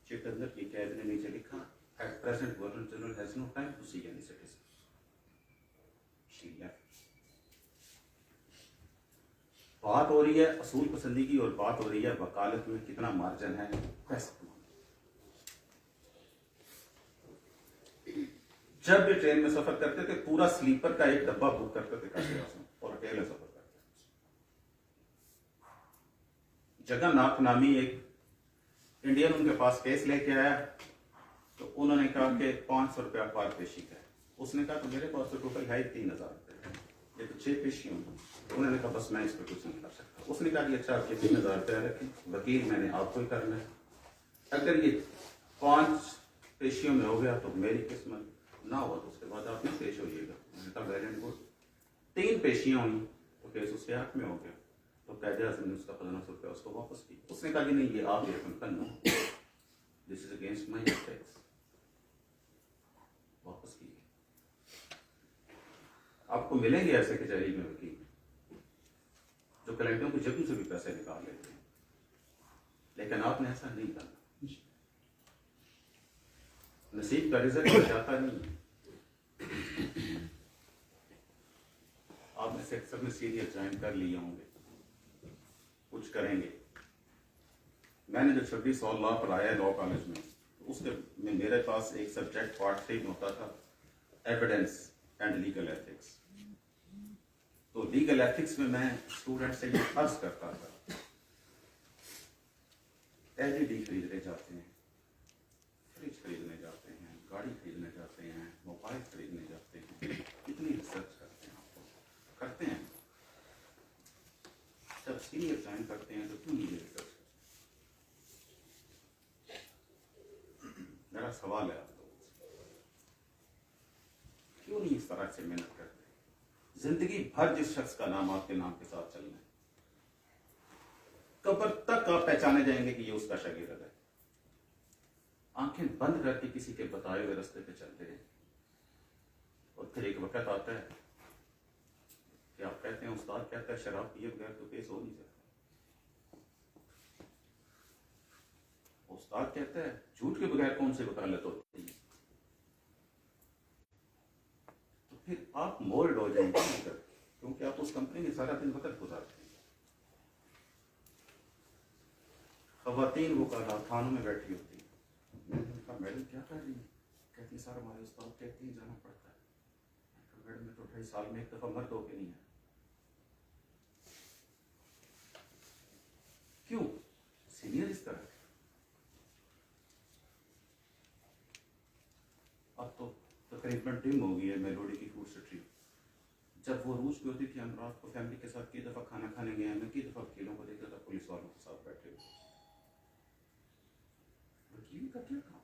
चिट अंदर की कैद ने नीचे लिखा at present Governor General has no time to see any citizen. She left. बात हो रही है असूल पसंदी की और बात हो रही है वकालत में कितना मार्जिन है पैसा कमाने। जब भी ट्रेन में सफर करते थे पूरा स्लीपर का एक डब्बा बुक करते थे और अकेले सफर करते थे। जगन्नाथ नामी एक इंडियन उनके पास केस लेके आया तो उन्होंने कहा कि 500 रुपया पर पेशी का है। उसने कहा तो मेरे पास तो टोटल है 3000 रुपये, ये तो 6 पेशी होंगी। उन्होंने कहा बस मैं इस पर कुछ नहीं कर सकता। उसने कहा कि अच्छा आपके 3000 रुपया रखें, वकील मैंने आपको ही करना है, अगर ये 5 पेशियों में हो गया तो मेरी किस्मत, ना हुआ तो उसके बाद आप नहीं पेश होइएगा। मैंने कहा वेरी गुड। 3 पेशियां हुई तो केस उसके हाथ में हो गया, तो कैद आजम ने उसका 1500 रुपया उसको वापस की। उसने कहा कि नहीं ये आप ये रकम करना, this is against my ethics, वापस की। आपको मिलेंगे ऐसे कचहरी में वकील जो क्लाइंटों की जेबों से भी पैसे निकाल लेते हैं, लेकिन आपने ऐसा नहीं करना। नसीब का रिजल्ट जाता नहीं है। आपने सेक्टर में सीनियर ज्वाइन कर लिए होंगे, कुछ करेंगे। मैंने जो 26 साल लॉ पढ़ाया लॉ कॉलेज में, उसके में मेरे पास एक सब्जेक्ट पार्ट 3 में होता था एविडेंस एंड लीगल एथिक्स। तो लीगल एथिक्स में मैं स्टूडेंट से ये अर्ज करता था, एलईडी खरीदने जाते हैं, फ्रिज खरीदने जाते हैं, गाड़ी खरीदने जाते हैं, मोबाइल खरीदने जाते हैं, कितनी रिसर्च करते हैं? करते हैं। जब सीनियर ज्वाइन करते हैं तो क्यों नहीं रिसर्च करते? मेरा सवाल है आप लोगों से, क्यों नहीं इस तरह से मेहनत करते? जिंदगी भर जिस शख्स का नाम आपके नाम के साथ चलना है, कब्र तक आप पहचाने जाएंगे कि ये उसका शागिर्द है। आंखें बंद करके किसी के बताए हुए रास्ते पे चलते हैं, और फिर एक वक्त आता है कि आप कहते हैं, उस्ताद कहता है शराब पिए बगैर तो केस हो नहीं सकता। उस्ताद कहता है झूठ के बगैर कौन सी वकालत होती है। तो फिर आप मोल्ड हो जाएंगे, क्योंकि आप उस कंपनी में सारा दिन वक्त गुजारते हैं। खवातीन वकाला थानों में बैठी होती है। मैंने कहा मैडम क्या कर रही है? कहती है सर हमारे उस्ताद कहते हैं जाना पड़ता है। मैडम मैं तो 2.5 साल में एक दफा मर्द होके नहीं है। क्यों? सीनियर इस तरह। अब तो तकरीबन डिम हो गई है मेलोडी की फूड स्ट्रीट। जब वो रूज पे होती थी, हम रात को फैमिली के साथ कई दफा खाना खाने गए, मैं कई दफा वकीलों को देखता था पुलिस वालों के साथ बैठे हुए। वकील का क्या काम?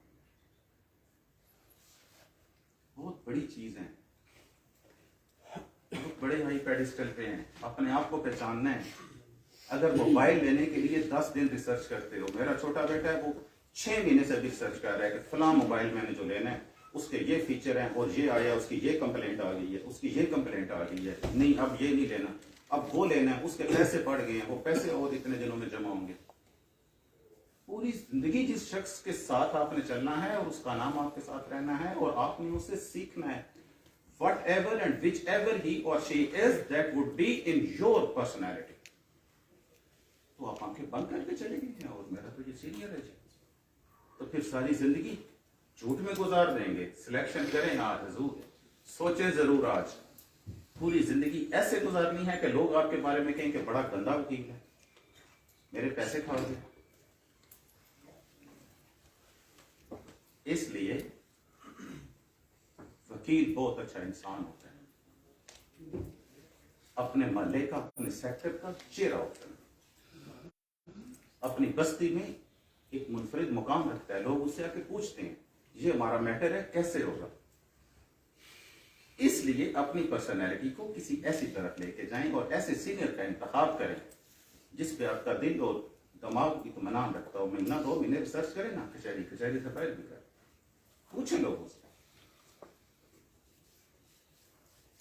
बहुत बड़ी चीज है, बहुत बड़े हाई पेडिस्टल पे हैं, अपने आप को पहचानना है। अगर मोबाइल लेने के लिए 10 दिन रिसर्च करते हो, मेरा छोटा बेटा है वो 6 महीने से भी रिसर्च कर रहा है कि फलां मोबाइल मैंने जो लेना है उसके ये फीचर हैं और ये आया, उसकी ये कंप्लेंट आ गई है, उसकी ये कंप्लेंट आ गई है, नहीं अब ये नहीं लेना, अब वो लेना है, उसके पैसे बढ़ गए हैं, वो पैसे और इतने दिनों में जमा होंगे। पूरी जिंदगी जिस शख्स के साथ आपने चलना है और उसका नाम आपके साथ रहना है और आपने उससे सीखना है। Whatever and whichever he or she is, that would be in your personality. तो आप आंखें बंद करके चले गए हैं और मेरा तो ये सीनियर है जी। तो फिर सारी जिंदगी झूठ में गुजार देंगे। सिलेक्शन करें आज हुजूर, सोचें जरूर आज। पूरी जिंदगी ऐसे गुजारनी है कि लोग आपके बारे में कहें कि बड़ा गंदा वकील है, मेरे पैसे खा गए। इसलिए वकील बहुत अच्छा इंसान होता है, अपने महल्ले का, अपने सेक्टर का चेहरा होता है, अपनी बस्ती में एक मुनफरिद मुकाम रखता है। लोग उससे आके पूछते हैं ये हमारा मैटर है, कैसे होगा। इसलिए अपनी पर्सनैलिटी को किसी ऐसी तरफ लेके जाएं और ऐसे सीनियर का इंतखाब करें जिस पे आपका दिल और दिमाग इत्मीनान रखता हो। महीना 2 महीने रिसर्च करें ना, कचहरी से फाइल भी करें, पूछें लोगों से।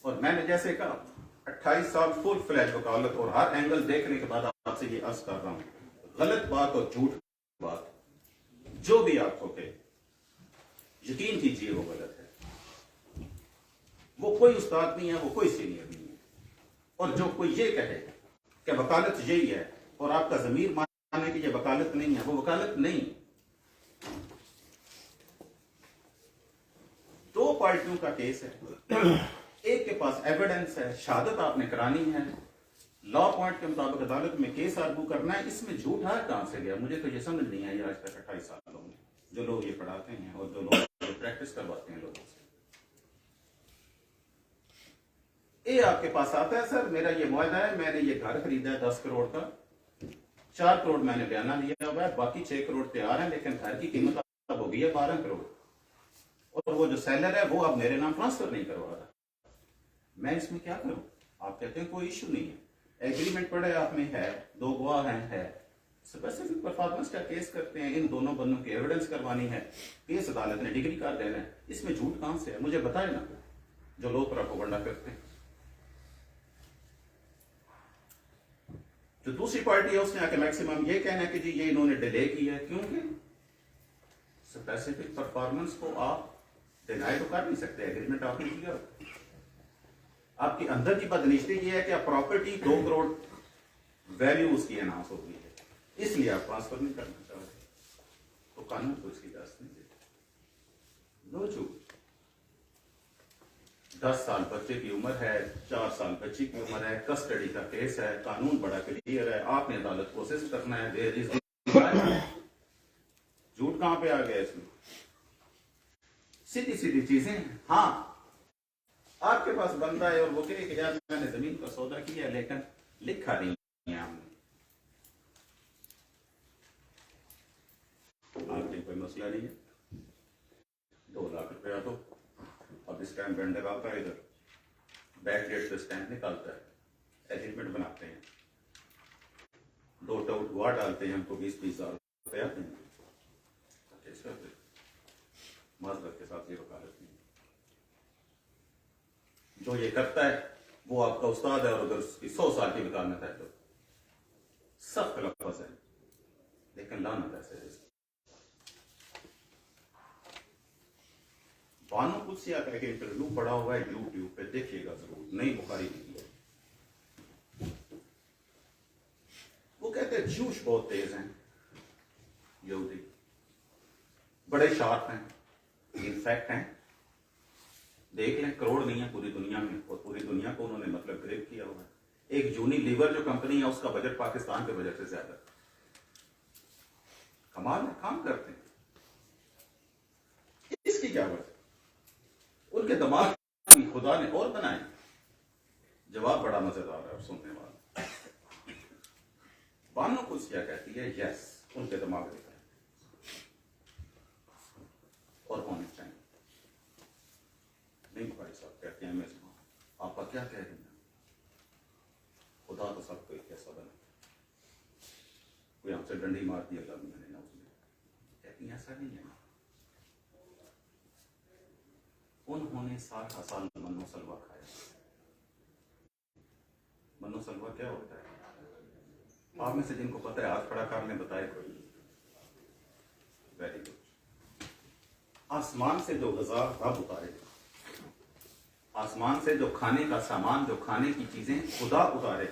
और मैंने जैसे कहा 28 साल फुल फ्लैज वकालत और हर एंगल देखने के बाद आपसे ये अर्ज कर रहा हूं, गलत बात और झूठ बात जो भी आपको कहे, यकीन कीजिए वो गलत है। वो कोई उस्ताद नहीं है, वो कोई सीनियर नहीं है। और जो कोई ये कहे कि वकालत यही है और आपका जमीर माने कि ये वकालत नहीं है, वो वकालत नहीं। 2 पार्टियों का केस है, एक के पास एविडेंस है, शहादत आपने करानी है, लॉ पॉइंट के मुताबिक अदालत में केस आर्गू करना है। इसमें झूठ है कहां से गया? मुझे तो ये समझ नहीं आई आज तक 28 सालों में, जो लोग ये पढ़ाते हैं और जो लोग प्रैक्टिस करवाते हैं लोगों से। ये आपके पास आता है, सर मेरा ये मुआहदा है, मैंने ये घर खरीदा है 10 करोड़ का, 4 करोड़ मैंने बयाना लिया हुआ है, बाकी 6 करोड़ तैयार है, लेकिन घर की कीमत अब हो गई है 12 करोड़ और वो जो सेलर है वो अब मेरे नाम ट्रांसफर नहीं करवा रहा। मैं इसमें क्या करूं? आप कहते हैं कोई इश्यू नहीं है, एग्रीमेंट पड़े आप में है, 2 गवाह है, स्पेसिफिक परफॉर्मेंस का केस करते हैं, इन दोनों बंदों की एविडेंस करवानी है, केस अदालत ने डिग्री कर देना है। इसमें झूठ कहां से है? मुझे बताए ना, जो लोग प्रोपेगेंडा करते हैं। जो दूसरी पार्टी है उसने आके मैक्सिमम ये कहना है कि जी ये इन्होंने डिले किया है, क्योंकि स्पेसिफिक परफॉर्मेंस को आप डिनाई तो कर नहीं सकते, एग्रीमेंट आपने किया। आपके अंदर की बदनिश्ती ये है कि आप प्रॉपर्टी 2 करोड़ वैल्यू उसकी अनाउंस हो गई है, इसलिए आप ट्रांसफर नहीं करना चाहते, तो कानून को इसकी इजाजत नहीं देता। नो झूठ। 10 साल बच्चे की उम्र है, 4 साल बच्ची की उम्र है, कस्टडी का केस है, कानून बड़ा क्लियर है, आपने अदालत को असिस्ट करना है। देयर इज झूठ कहां पे आ गया इसमें? सीधी सीधी चीजें हैं। हाँ, आपके पास बंदा है और वो कहे कि यार मैंने जमीन का सौदा किया लेकिन लिखा नहीं है हमने, आपके कोई मसला नहीं है, 2 लाख रुपया तो अब स्टैंप बैंड लगाता है, इधर बैक डेट पे स्टैंप निकालता है, एग्रीमेंट बनाते हैं, 2 टाउट गुआ डालते हैं, हमको 20-20 हजार रुपया देंगे, माजरत के साथ ये वकालत नहीं। जो ये करता है वो आपका उस्ताद है, और अगर उसकी 100 साल की वकालत है तो सब लफ्ज़ है, लेकिन लानत ऐसे है। बानो कुछ या कह के इंटरव्यू पड़ा हुआ है यूट्यूब पे, देखिएगा जरूर, नई बुखारी लिखी है। वो कहते हैं जूश बहुत तेज हैं यहूदी, बड़े शार्प हैं, इनफैक्ट हैं, देख लें करोड़ नहीं है पूरी दुनिया में, और पूरी दुनिया को उन्होंने मतलब ग्रेप किया हुआ है। एक यूनिलीवर जो कंपनी है उसका बजट पाकिस्तान के बजट से ज्यादा। कमाल है, काम करते हैं। इसकी क्या वजह? उनके दिमाग खुदा ने और बनाए। जवाब बड़ा मजेदार है और सुनने वाला। बानो कुछ क्या कहती है? यस, उनके दिमाग में और होने चाहिए। नहीं भाई साहब कहते हैं मैं आपका क्या कह रही हैं? खुदा तो सबको एक कैसा बना, कोई हमसे डंडी मार दी अल्लाह मैंने ना, उसने कहती ऐसा नहीं है। उन्होंने साल साल मन्नो सलवा खाया। मन्नो सलवा क्या होता है? आप में से जिनको पता है हाथ खड़ा कर लें, बताए कोई। Very good. आसमान से जो ग़िज़ा रब उतारे, आसमान से जो खाने का सामान, जो खाने की चीजें खुदा उतारे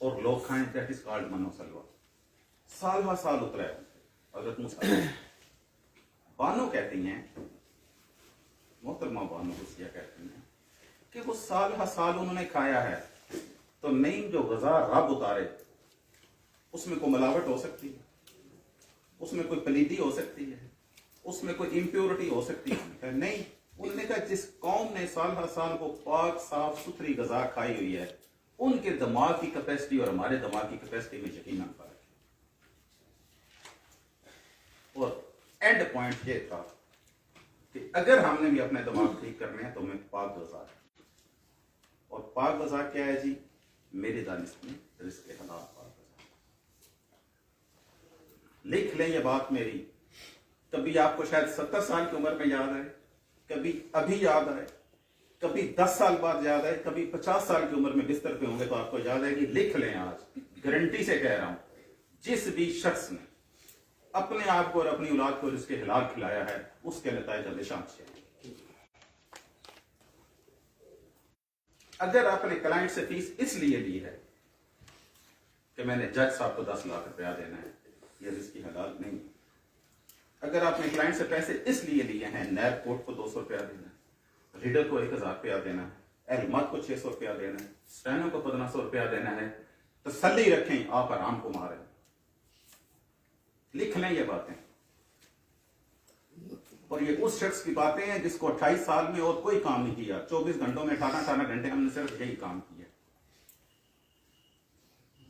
और लोग खाएं, दैट इज कॉल्ड मन्नो सलवा। साल व साल उतरा है हज़रत मूसा। बानो कहती हैं, मोहतरमा बानो कुसिया कहती हैं कि वो साल हर साल उन्होंने खाया है, तो नहीं जो ग़िज़ा रब उतारे उसमें कोई मिलावट हो सकती है, उसमें कोई पलीदी हो सकती है, उसमें कोई इम्प्योरिटी हो सकती है? नहीं। उन्होंने कहा जिस कौम ने साल हर साल को पाक साफ सुथरी ग़िज़ा खाई हुई है, उनके दिमाग की कैपेसिटी और हमारे दिमाग की कैपेसिटी में यकीनन फर्क है। और एंड पॉइंट ये था कि अगर हमने भी अपने दिमाग ठीक करने हैं तो हमें पाक ग़िज़ा है। और पाक ग़िज़ा क्या है जी? मेरे दानिश में रिज़्क़ हलाल पाक ग़िज़ा। लिख लें ये बात मेरी, कभी आपको शायद 70 साल की उम्र में याद आए, कभी अभी याद आए, कभी 10 साल बाद याद आए, कभी 50 साल की उम्र में बिस्तर पे होंगे तो आपको याद आएगी। लिख लें, आज गारंटी से कह रहा हूं, जिस भी शख्स ने अपने आप को और अपनी औलाद को रिज़्क़ हलाल खिलाया है, उसके नतीजे हमेशा अच्छे हैं। अगर आपने क्लाइंट से फीस इसलिए ली है कि मैंने जज साहब को 10 लाख रुपया देना है, यह रिज़्क़ हलाल नहीं। अगर आपने क्लाइंट से पैसे इसलिए लिए हैं, नैब कोर्ट को 200 रुपया देना है, रीडर को 1000 रुपया देना है, एलमत को 600 रुपया देना है, स्टैनो को 1500 रुपया देना है, तसल्ली रखें, आप आराम को मारें। लिख लें ये बातें। और ये उस शख्स की बातें हैं जिसको 28 साल में और कोई काम नहीं किया, 24 घंटों में 18 घंटे हमने सिर्फ यही काम किया।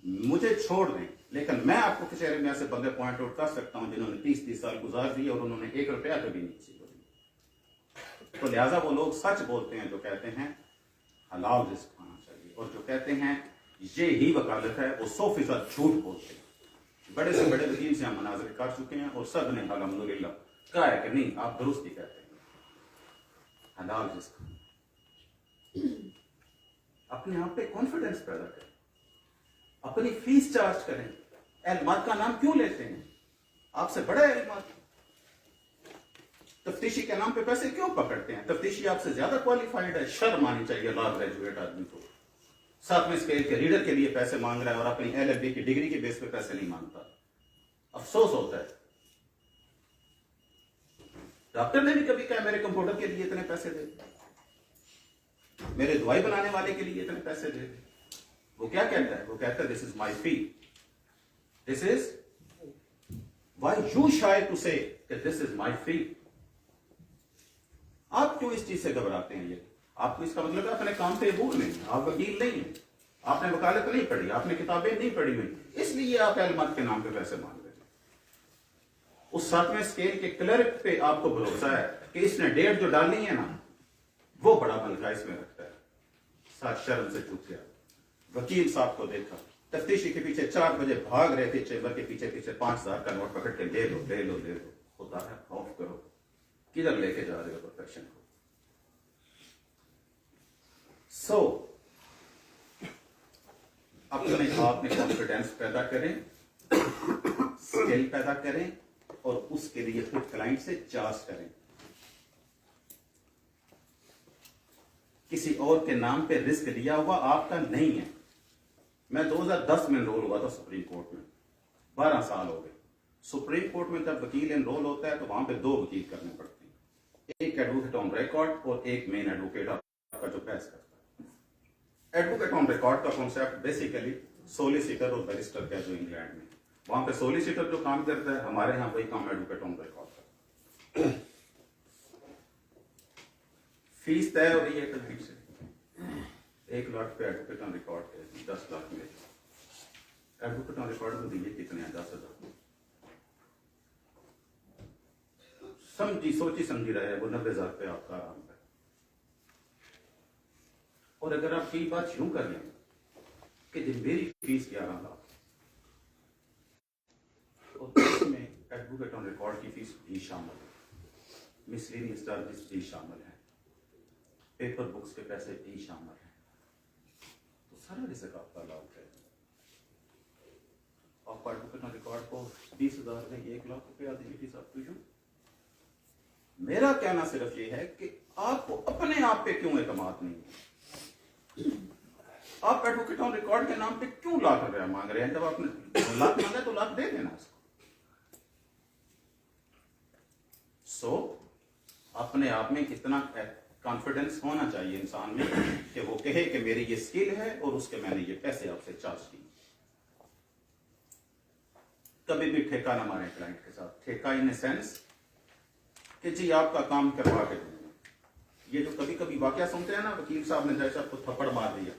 मुझे छोड़ दें, लेकिन मैं आपको कचहरी में ऐसे बंदे पॉइंट आउट कर सकता हूं जिन्होंने 30-30 साल गुजार दिए और उन्होंने 1 रुपया कभी नहीं किसी को दिया। तो लिहाजा वो लोग सच बोलते हैं जो कहते हैं हलाल रिज़्क़ खाना चाहिए, और जो कहते हैं ये ही वकालत है, वो 100% झूठ बोलते हैं। बड़े से बड़े वकील से हम मनाज़िर कर चुके हैं और सब ने अल्हम्दुलिल्लाह कहा है कि नहीं, आप दुरुस्त ही कहते हैं, हलाल रिज़्क़। अपने आप पे कॉन्फिडेंस पैदा करें, अपनी फीस चार्ज करें। एलमात का नाम क्यों लेते हैं? आपसे बड़ा है एलमात। तफ्तीशी के नाम पे पैसे क्यों पकड़ते हैं? तफ्तीशी आपसे ज्यादा क्वालिफाइड है। शर्म आनी चाहिए लॉ ग्रेजुएट आदमी को। सातवें स्केल के रीडर के लिए पैसे मांग रहा है और अपनी LLB की डिग्री के बेस पे पैसे नहीं मांगता। अफसोस होता है। डॉक्टर ने भी कभी कहा मेरे कंप्यूटर के लिए इतने पैसे दे, मेरे दवाई बनाने वाले के लिए इतने पैसे दे। वो क्या कहता है? वो कहता है this is my fee, this is why you shy to say this is my fee. आप क्यों इस चीज से घबराते हैं? ये आपको इसका मतलब है अपने काम पे भूल नहीं, आप वकील नहीं है, आपने वकालत नहीं पढ़ी, आपने किताबें नहीं पढ़ी हुई, इसलिए आप एलमत के नाम पे पैसे मांग रहे हैं। उस सातवें स्केल के क्लर्क पे आपको भरोसा है कि इसने डेट जो डाली है ना वो बड़ा बलका इसमें रखता है। साथ शर्म से चूक गया। वकील साहब को देखा तफ्तीशी के पीछे 4 बजे भाग रहे थे, चेंबर के पीछे पीछे 5000 का नोट पकड़ के ले लो ले लो ले लो। खुदा है खौफ करो, किधर लेके जा रहे हो प्रोफेशन को। सो अपने आप में कॉन्फिडेंस पैदा करें, स्किल पैदा करें और उसके लिए फिर क्लाइंट से चार्ज करें। किसी और के नाम पे रिस्क लिया हुआ आपका नहीं है। मैं 2010 में एनरोल हुआ था सुप्रीम कोर्ट में, 12 साल हो गए। सुप्रीम कोर्ट में जब वकील एनरोल होता है तो वहां पे 2 वकील करने पड़ते हैं, एक एडवोकेट ऑन रिकॉर्ड और एक मेन एडवोकेट आपका जो बहस करता है। एडवोकेट ऑन रिकॉर्ड का कॉन्सेप्ट बेसिकली सोलिसिटर और बैरिस्टर का जो इंग्लैंड में, वहां पे सोलिसिटर जो काम करता है, हमारे यहाँ वही काम एडवोकेट ऑन रिकॉर्ड का। फीस तय हो रही है क्लाइंट से, 1 लाख पे एडवोकेट ऑन रिकॉर्ड है, 10 लाख में एडवोकेट ऑन रिकॉर्ड में दिए कितने हैं? 10,000। समझी सोची समझी रहे हैं वो 90,000 पे आपका आराम है। और अगर आप कई बात यूं कर लें कि जब मेरी फीस 11 लाख और इसमें एडवोकेट ऑन रिकॉर्ड की फीस भी शामिल है, मिसलेनियस चार्जेस भी शामिल है, पेपर बुक्स के पैसे भी शामिल हैं, तो सारा रिस्क आपका अलाउड है। आप एडवोकेट ऑन रिकॉर्ड को 20,000 में 1 लाख रुपए आदि की फीस आपको यूं। मेरा कहना सिर्फ ये है कि आपको अपने आप पे क्यों एतमाद नहीं है। आप एडवोकेट ऑन रिकॉर्ड के नाम पे क्यों लाख रुपया मांग रहे हैं? जब आपने 2 लाख मांगा तो लाख दे देना उसको। सो अपने आप में कितना कॉन्फिडेंस होना चाहिए इंसान में कि वो कहे कि मेरी ये स्किल है और उसके मैंने ये पैसे आपसे चार्ज किए। कभी भी ठेका ना मारें क्लाइंट के साथ। ठेका इन सेंस कि जी आपका काम करवा के दूंगा। ये जो कभी कभी वाकया सुनते हैं ना, वकील साहब ने जैसे आपको थप्पड़ मार दिया,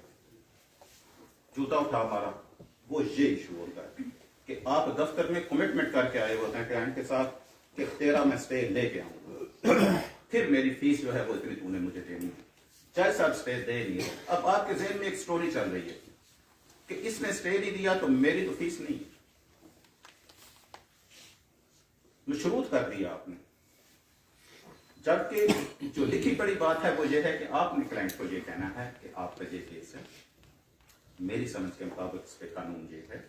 जूता उठा मारा, वो ये इशू होता है कि आप दफ्तर में कमिटमेंट करके आए होते हैं क्लाइंट के साथ कि तेरा मैं स्टे लेके आऊंगा, फिर मेरी फीस जो है वो इतनी तूने मुझे देनी है। जज साहब स्टे दे नहीं। अब आपके जहन में एक स्टोरी चल रही है कि इसने स्टे नहीं दिया तो मेरी तो फीस नहीं। मशरूत कर दिया आपने, जबकि जो लिखी पड़ी बात है वो ये है कि आपने क्लाइंट को ये कहना है कि आपका ये केस है, मेरी समझ के मुताबिक इस पे कानून ये है,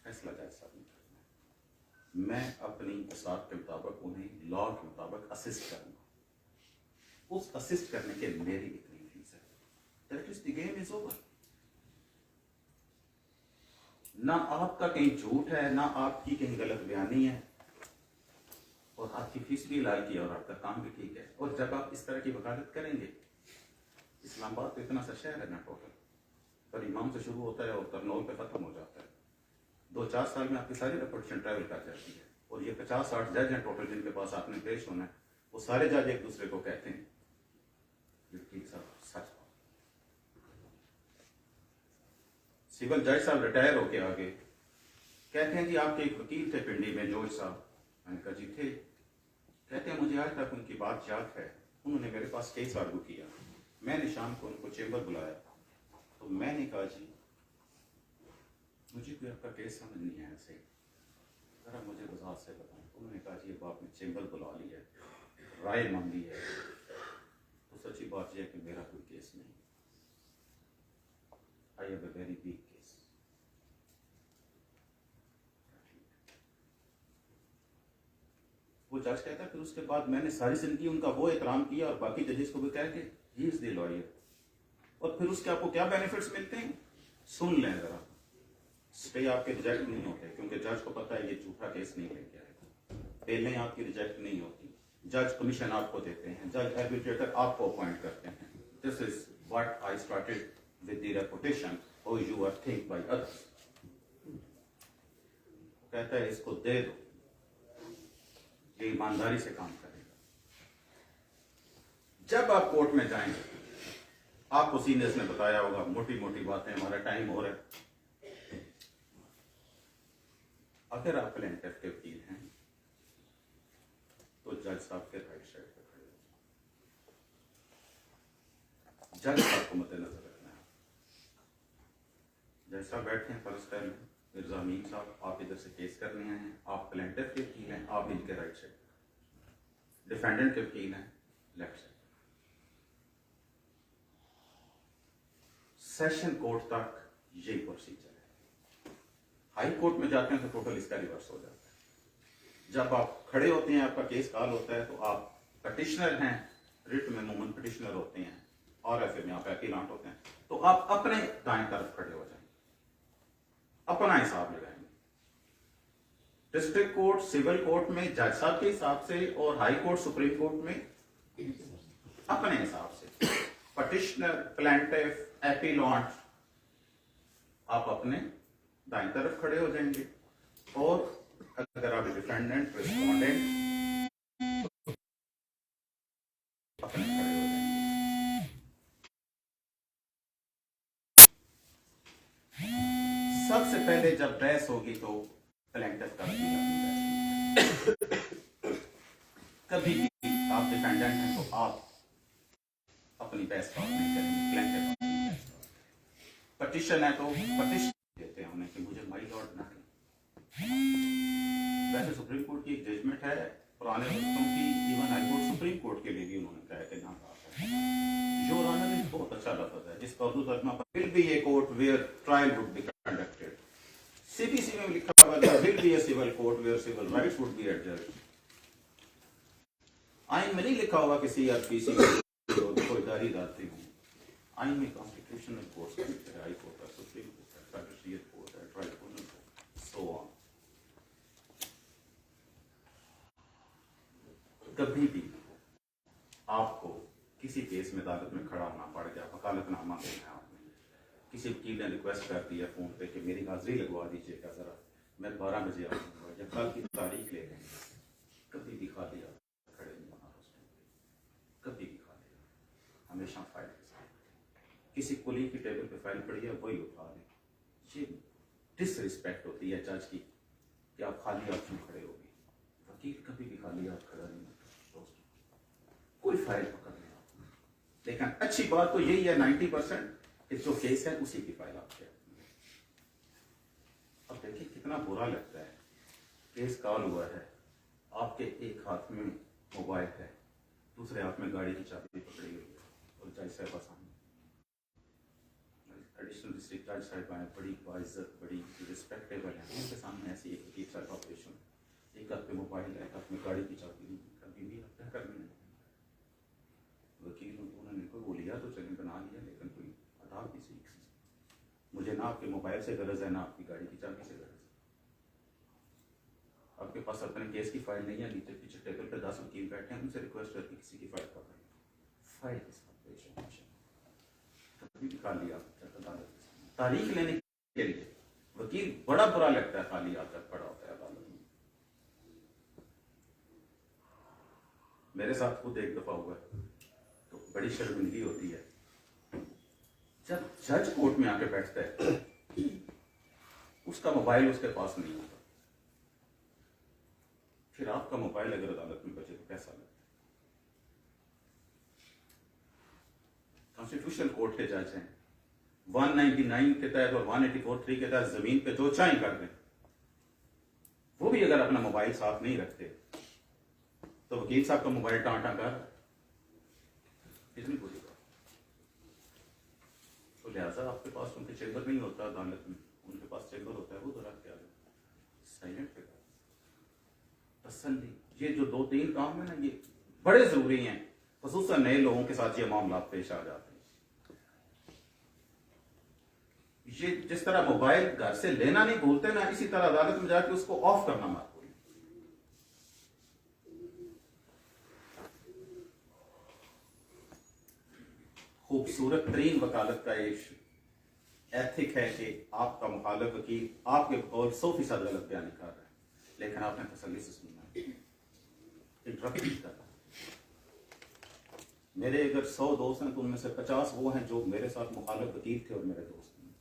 फैसला जैसा नहीं करना। मैं अपनी इस्लाहत के मुताबिक उन्हें लॉ के मुताबिक असिस्ट करूंगा। उस असिस्ट करने के मेरी इतनी फीस है। That is the game is over. ना आपका कहीं झूठ है, ना आपकी कहीं गलत बयानी है, और आपकी फीस भी लाल की और आपका काम भी ठीक है। और जब आप इस तरह की वकालत करेंगे, इस्लामाबाद तो इतना सा शहर है ना टोटल, पर इमाम से शुरू होता है और तरनौल पे खत्म हो जाता है। 2-4 साल में आपकी सारी रेपुटेशन ट्रैवल कर जाती है। और ये 50-60 जज हैं टोटल जिनके पास आपने पेश होना है। वो सारे जज एक दूसरे को कहते हैं वकील साहब सच। सिविल जज साहब रिटायर होके आगे कहते हैं जी आपके एक वकील थे पिंडी में, जॉर्ज साहब। मैंने कहा जी थे। कहते हैं मुझे आज तक उनकी बात याद है। उन्होंने मेरे पास केस आर्गू किया, मैंने शाम को उनको चेंबर बुलाया, तो मैंने कहा जी मुझे कोई आपका केस समझ नहीं है ऐसे, जरा मुझे वजाहत से बताएं। उन्होंने कहा जी अब आपने चेंबर बुला लिया है, राय मांगी है, तो सच्ची बात यह है कि मेरा कोई केस नहीं। I have a very big case. जज कहता है फिर उसके बाद मैंने सारी जिंदगी उनका वो एहतराम किया और बाकी जजेस को भी कह के ही इज द लॉयर, और फिर उसके आपको क्या बेनिफिट्स मिलते हैं सुन लें जरा। स्टे आपके रिजेक्ट नहीं होते क्योंकि जज को पता है ये झूठा केस नहीं लेके आएगा, पेलें आपकी रिजेक्ट नहीं होती, जज कमीशन आपको देते हैं, जज एडवोकेटर आपको अपॉइंट करते हैं। This is what I started with the reputation और you are think by others. कहता है इसको दे दो, ये ईमानदारी से काम करेगा। जब आप कोर्ट में जाएंगे आपको सीनियर्स ने बताया होगा मोटी मोटी बातें, हमारा टाइम हो रहा है। अगर आप प्लेंटिफ के वकील हैं तो जज साहब के राइट साइड पे खड़े हो, जज साहब को मद्देनजर रखना है। जज साहब बैठे हैं फर्ज कर लें, मिर्जा अमीन साहब आप इधर से केस करने आए हैं, आप प्लेंटिफ के वकील हैं, आप इनके राइट साइड, डिफेंडेंट के वकील हैं लेफ्ट साइड। सेशन कोर्ट तक यही प्रोसीजर है। हाई कोर्ट में जाते हैं तो टोटल इसका रिवर्स हो जाता है। जब आप खड़े होते हैं, आपका केस कॉल होता है, तो आप पटिशनर हैं, रिट में मुमन पटिशनर होते हैं और ऐसे में आप एपीलांट होते हैं, तो आप अपने दाएं तरफ खड़े हो जाएंगे, अपना हिसाब लगाएंगे। डिस्ट्रिक्ट कोर्ट सिविल कोर्ट में जज साहब के हिसाब से और हाई कोर्ट सुप्रीम कोर्ट में अपने हिसाब से। पटिशनर, प्लेंटिफ, एपीलांट आप अपने दाएं तरफ खड़े हो जाएंगे, और अगर आप डिफेंडेंट, रिस्पोंडेंट अपने खड़े हो जाएंगे। सबसे पहले जब बहस होगी तो प्लेंटिफ का कभी भी आप डिफेंडेंट हैं तो आप अपनी बहस बात नहीं करेंगे, प्लेंटिफ अपनी बहस बात। पटिशन है तो पटिशन देते हैं उन्हें कि मुझे माई लॉर्ड ना करें। वैसे सुप्रीम कोर्ट की एक जजमेंट है पुराने वक्तों की, even high court supreme court के लिए भी उन्होंने कहा कि ना कहा है। योर ऑनर इज बहुत अच्छा लफ्ज है जिसका उर्दू तर्जुमा will be a court where trial would be conducted. CPC में लिखा हुआ है will be a civil court where civil rights would be adjusted. आइन में नहीं लिखा हुआ कि सीआरपीसी कोई दारी दाती हूं। आइन में कॉन्स्टिट्यूशनल कोर्ट है, हाई कोर्ट है, सुप्रीम कोर्ट है, फेडरल कोर्ट है, ट्राइब्यूनल कोर्ट, सो ऑन। कभी भी आपको किसी केस में अदालत में खड़ा होना पड़ गया, वकालतनामा देना है आपने, किसी वकील ने रिक्वेस्ट कर दिया फोन पे कि मेरी हाजिरी लगवा दीजिएगा जरा, मैं 12 बजे आऊंगा या कल की तारीख ले लेंगे, कभी भी खाली आप खड़े नहीं होना उस टाइम पे, कभी भी खाली, हमेशा फाइल के साथ। किसी कुली की टेबल पे फाइल पड़ी है वही उठा लें। ये डिसरिस्पेक्ट होती है जज की कि आप खाली हाथ क्यों खड़े होगे। वकील कभी भी खाली हाथ खड़ा नहीं होता, कोई फाइल पकड़ लें आप। लेकिन अच्छी बात तो यही है 90% कि जो केस है उसी की फाइल आपके। अब देखिए कितना बुरा लगता है, केस कॉल हुआ है, आपके एक हाथ में मोबाइल है, दूसरे हाथ में गाड़ी की चाबी पकड़ी हुई है, और जज साहब सामने एडिशनल डिस्ट्रिक्ट जज साहब आए, बड़ी बाइज्जत, बड़ी रिस्पेक्टेबल है, उनके सामने ऐसी एक वकील साहब ऑपरेशन, एक हाथ में मोबाइल है, एक हाथ में गाड़ी की चाबी नहीं, कभी भी हत्या करनी है। वकील उन्होंने कोई वो लिया तो चलें बना लिया, लेकिन कोई अदा भी सीख। मुझे ना आपके मोबाइल से गरज है ना आपकी गाड़ी की चाबी से गरज है। आपके पास अपने केस की फाइल नहीं है, नीचे पीछे टेबल पे 10 वकील बैठे हैं, उनसे रिक्वेस्ट करके किसी की फाइल पकड़ फाइल के साथ पेश होना चाहिए। कभी भी खाली आप अदालत तारीख लेने के लिए वकील बड़ा बुरा लगता है, खाली हाथ तक पड़ा होता है अदालत में। मेरे साथ खुद एक दफा हुआ तो बड़ी शर्मिंदगी होती है जब जज कोर्ट में आके बैठता है, उसका मोबाइल उसके पास नहीं होता, फिर आपका मोबाइल अगर अदालत में बचे तो कैसा लगता है। कॉन्स्टिट्यूशनल कोर्ट के जज हैं, 199 के तहत और 184(3) के तहत जमीन पे जो चाहे कर दें, वो भी अगर अपना मोबाइल साथ नहीं रखते तो वकील साहब का मोबाइल टाँटा कर कितनी बुरी बात। तो लिहाजा आपके पास उनके चेंबर नहीं होता अदालत में, उनके पास चेंबर होता है, वो तो रख के आ साइलेंट पे तसल्ली, ये जो 2-3 काम है ना, ये बड़े जरूरी हैं, खुसूसन नए लोगों के साथ ये मामला पेश आ जाते हैं। ये जिस तरह मोबाइल घर से लेना नहीं भूलते ना, इसी तरह अदालत में जाके उसको ऑफ करना मत भूलें। खूबसूरत तरीन वकालत का एक एथिक है कि आपका मुखालिफ वकील आपके बकौल 100% गलत बयान कर रहा है, लेकिन आपने तसल्ली से सुनना, इंटरप्ट नहीं करना। मेरे अगर 100 दोस्त हैं तो उनमें से 50 वो हैं जो मेरे साथ मुखालिफ वकील थे और मेरे दोस्त हैं।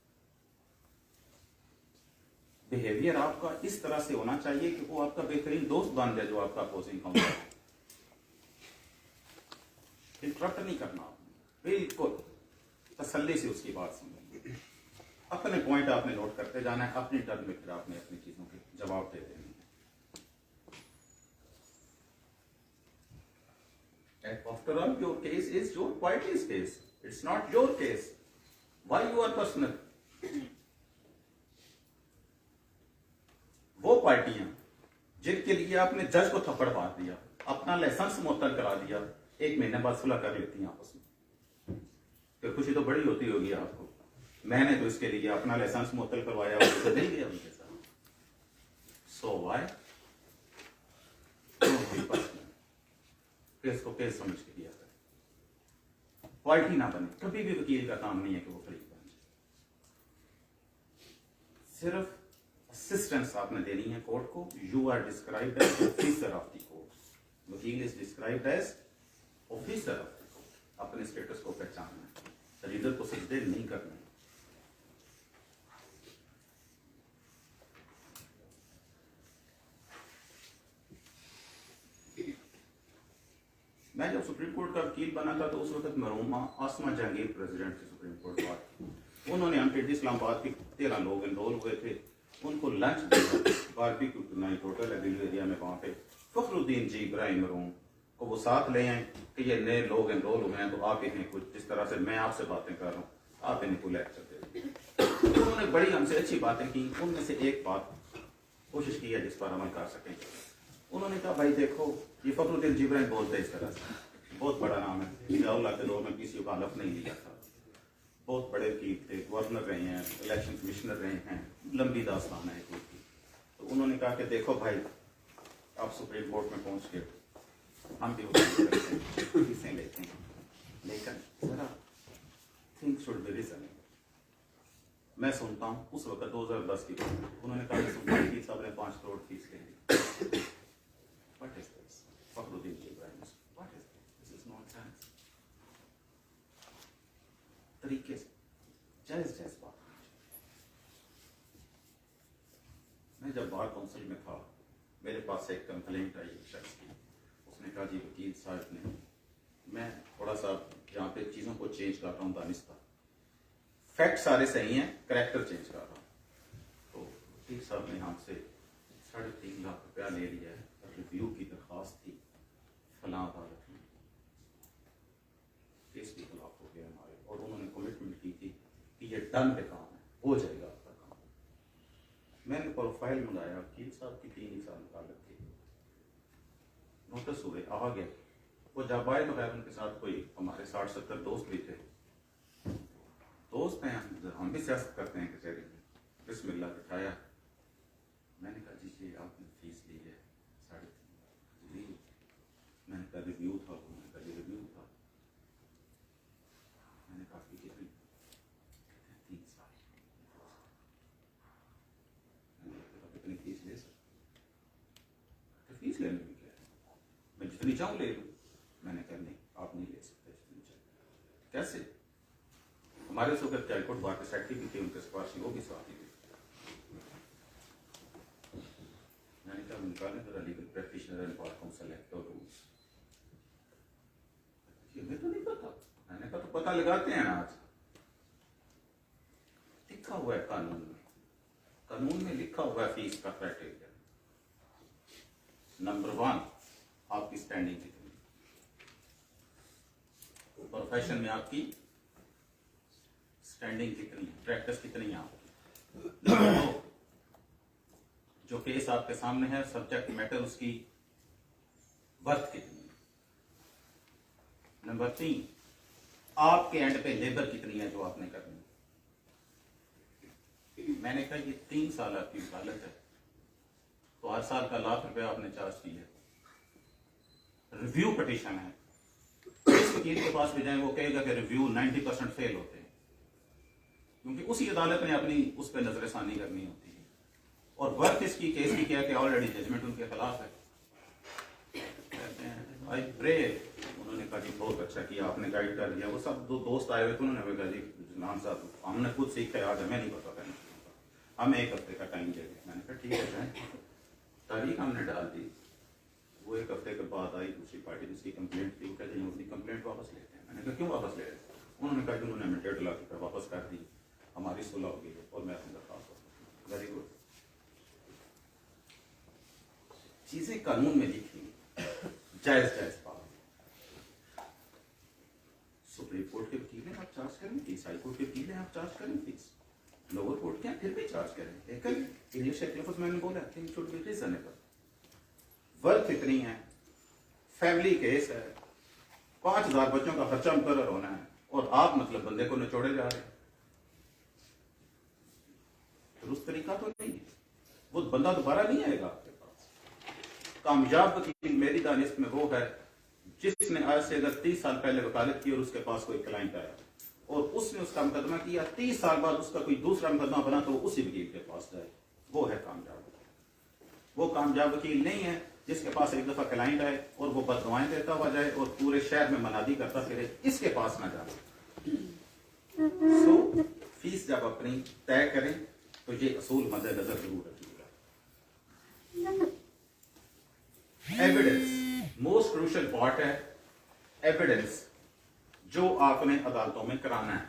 बिहेवियर आपका इस तरह से होना चाहिए कि वो आपका बेहतरीन दोस्त बन जाए जो आपका अपोजिंग काउंटर है। इंटरप्ट नहीं करना, बिल्कुल तसल्ली से उसकी बात सुनेंगे, अपने पॉइंट आपने नोट करते जाना है, अपनी टर्म में फिर आपने अपनी चीजों के जवाब दे देने हैं। After all, your case is your party's case. It's not your case. Why you are personal? वो पार्टियां जिनके लिए आपने जज को थप्पड़ मार दिया, अपना लाइसेंस मुअत्तल करा दिया, 1 महीने बाद सुलह कर लेती हैं आपस में, तो खुशी तो बड़ी होती होगी आपको। मैंने तो इसके लिए अपना लाइसेंस मुअत्तल करवाया, वो तो नहीं गया उनके साथ। सो वाई केस को केस समझ के किया करें, पार्टी ना बने। कभी भी वकील का काम नहीं है कि वो फरीक बन जाए, सिर्फ असिस्टेंस आपने देनी है कोर्ट को। You are described as officer of the court, वकील is described as officer of the court. अपने स्टेटस को पहचानना है, रीडर को सजदे नहीं करना है। मैं जब सुप्रीम कोर्ट का वकील बना था तो उस वक्त मरहूमा आसमा जहांगीर प्रेसिडेंट थी सुप्रीम कोर्ट बात। उन्होंने अनपेड इस्लामाबाद के 13 लोग इनरोल हुए थे, उनको लंच दिया, बारबेक्यू नाइट होटल है दिल्ली एरिया में, वहां पे फखरुद्दीन जी इब्राहिम मरहूम को वो साथ ले आए कि ये नए लोग इनरोल हुए हैं, तो आप इन्हें कुछ जिस तरह से मैं आपसे बातें कर रहा हूँ, आप इन्हें कोई लेक्चर दे। तो उन्होंने बड़ी हमसे अच्छी बातें की, उनमें से एक बात कोशिश की है जिस पर अमल कर सकें। उन्होंने कहा भाई देखो, ये फखरुद्दीन जी इब्राहिम बोलते इस तरह से, बहुत बड़ा नाम है, जियाउल्लाह के दौर में किसी का हलफ नहीं लिया था, बहुत बड़े वकील थे, गवर्नर रहे हैं, इलेक्शन कमिश्नर रहे हैं, लंबी दास्तान है कोर्ट की। तो उन्होंने कहा कि देखो भाई, आप सुप्रीम कोर्ट में पहुंच के हम भी फीसें लेते हैं, लेकिन जरा थिंग्स शुड बी रीजनेबल। मैं सुनता हूँ उस वक्त 2010 की बात, उन्होंने कहा सुप्रीम कोर्ट साहब ने 5 करोड़ फीस ले ली। What is this? Fakhruddin ji Ibrahim, what is this? This is nonsense. तरीके से जायज बात। मैं जब बार काउंसिल में था, मेरे पास एक कंप्लेंट आई एक शख्स की, उसने कहा जी वकील साहब ने, मैं थोड़ा सा यहाँ पे चीज़ों को चेंज कर रहा हूँ दानिस्ता, फैक्ट सारे सही हैं, करैक्टर चेंज कर रहा हूँ। तो वकील साहब ने हमसे 3.5 लाख रुपया ले लिया है, रिव्यू की दरख्वास्त थी फलां अदालत में, केस भी खिलाफ हो गया हमारे, और उन्होंने कमिटमेंट की थी कि ये डन पे काम है, हो जाएगा आपका काम। मैंने प्रोफाइल मंगाया, वकील साहब की 3 ही साल अदालत थी, नोटिस हुए, आ गया। वो जब आए तो उनके साथ कोई हमारे 60-70 दोस्त भी थे, दोस्त हैं हम भी सियासत करते हैं कचहरी में, बिस्मिल्लाह बिठाया। मैंने कहा जी ये आपने फीस ली है 3.5, मैंने कहा रिव्यू था, उन्होंने कहा ये रिव्यू था। मैंने कहा कि कितनी, 3 साल। मैंने कहा कितनी फीस ले सकते? फीस लेने में क्या है, मैं जितनी चाहूँ ले लूँ। मैंने कहा नहीं, आप नहीं ले सकते जितनी चाहिए। कैसे? हमारे से अगर चाइल्ड कोर्ट बार के सेक्रेटरी भी थे, उनके सिफारिश वो भी साथ ही थे। मैंने कहा निकालें जरा legal practitioner and bar council act और रूल्स। हमें तो नहीं पता। मैंने कहा तो पता लगाते हैं आज, लिखा हुआ है कानून में लिखा हुआ है फीस का क्राइटेरिया। नंबर 1, आपकी स्टैंडिंग कितनी, प्रोफेशन में आपकी स्टैंडिंग कितनी, प्रैक्टिस कितनी है आपकी। नंबर 2, जो केस आपके सामने है, सब्जेक्ट मैटर उसकी वर्थ कितनी है। नंबर 3, आपके एंड पे लेबर कितनी है जो आपने करनी। मैंने कहा ये 3 साल आपकी वकालत है तो हर साल का ₹1,00,000 आपने चार्ज किया। रिव्यू पिटीशन है, इस वकील के पास भी जाए वो कहेगा कि रिव्यू 90% फेल होते हैं, क्योंकि उसी अदालत ने अपनी उस पर नजरसानी करनी होती है। और वर्थ इसकी केस की क्या कि ऑलरेडी जजमेंट उनके खिलाफ है। आई प्रे, उन्होंने कहा जी बहुत अच्छा किया आपने गाइड कर दिया। वो सब 2 दोस्त आए हुए थे, उन्होंने कहा जी नाम साहब हमने खुद सीखा है, आज हमें नहीं पता था, हमें 1 हफ्ते का टाइम दे दिया। मैंने कहा ठीक है जाए, तारीख हमने डाल दी। वो 1 हफ्ते के बाद आई दूसरी पार्टी, जिसकी कंप्लेंट थी, वो कहते हैं अपनी कंप्लेंट वापस लेते हैं। मैंने कहा क्यों वापस ले रहे? उन्होंने कहा कि उन्होंने हमें ₹1.5 लाख वापस कर दी, हमारी सुलह हो गई और मैं अपनी दरख्वास्त हो। वेरी गुड, चीजें कानून में लिखी, जायज जायज बात। सुप्रीम कोर्ट के वकील हैं, आप चार्ज करें फीस। हाई कोर्ट के वकील हैं, आप चार्ज करें फीस। लोअर कोर्ट के हैं, फिर भी चार्ज करें। लेकिन इंग्लिश के लफ्ज मैंने बोला thing should be reasonable. Worth इतनी है, फैमिली केस है, 5,000 बच्चों का खर्चा मुकर्रर होना है और आप मतलब बंदे को निचोड़े जा रहे हैं। दुरुस्त तरीका तो नहीं है, वो बंदा दोबारा नहीं आएगा आपके पास। कामयाब वकील मेरी दानिश में वो है जिसने आज से अगर 30 साल पहले वकालत की और उसके पास कोई क्लाइंट आया और उसने उसका मुकदमा किया, 30 साल बाद उसका कोई दूसरा मुकदमा बना तो उसी वकील के पास जाए, वो है कामयाब वकील। वो कामयाब वकील नहीं है जिसके पास एक दफा क्लाइंट आए और वो बददुआएं देता हुआ जाए और पूरे शहर में मनादी करता फिरे, इसके पास ना जाए। सो फीस जब अपनी तय करें तो ये असूल मद्देनजर जरूर रखिएगा। एविडेंस मोस्ट क्रूशियल पार्ट है। एविडेंस जो आपने अदालतों में कराना है,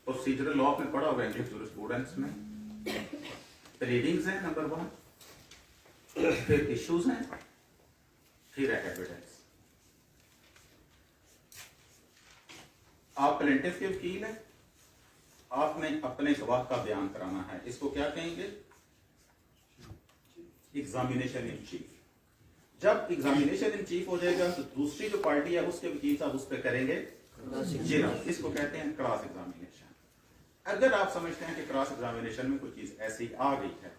प्रोसीजरल लॉ में पढ़ा हुआ इंग्लिश जूरिस्प्रूडेंस में रीडिंग्स हैं नंबर 1, फिर इश्यूज हैं, फिर है एविडेंस। आप प्लेंटिफ के वकील हैं, आपने अपने गवाह का बयान कराना है। इसको क्या कहेंगे? Examination in chief. जब एग्जामिनेशन इन चीफ हो जाएगा तो दूसरी जो पार्टी है उसके वकील साहब उस पर करेंगे जिरा, इसको कहते हैं क्रॉस एग्जामिनेशन। अगर आप समझते हैं कि क्रॉस एग्जामिनेशन में कोई चीज ऐसी आ गई है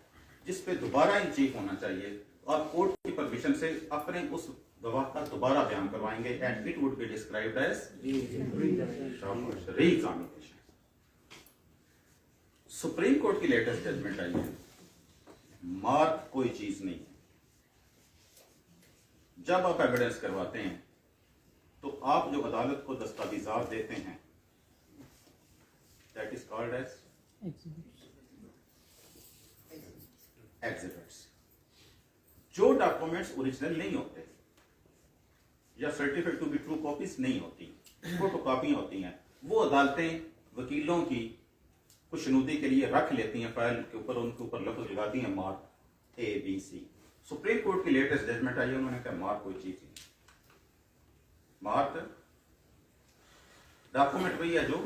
जिस पे दोबारा इन चीफ होना चाहिए, आप कोर्ट की परमिशन से अपने उस गवाह का दोबारा बयान करवाएंगे and it would be described as re-examination. Supreme court की लेटेस्ट जजमेंट आई है, मार्क कोई चीज नहीं है। जब आप एविडेंस करवाते हैं तो आप जो अदालत को दस्तावेजात देते हैं that is called as exhibits. जो डॉक्यूमेंट्स ओरिजिनल नहीं होते या certificate to be true copies नहीं होती, फोटो कॉपियां होती हैं, वो अदालतें वकीलों की खुशनुदी के लिए रख लेती हैं फाइल के ऊपर, उनके ऊपर लफ्ज लगाती हैं मार्क ABC। सुप्रीम कोर्ट की लेटेस्ट जजमेंट आई है, उन्होंने कहा मार्क कोई चीज नहीं। मार्क डॉक्यूमेंट वही है जो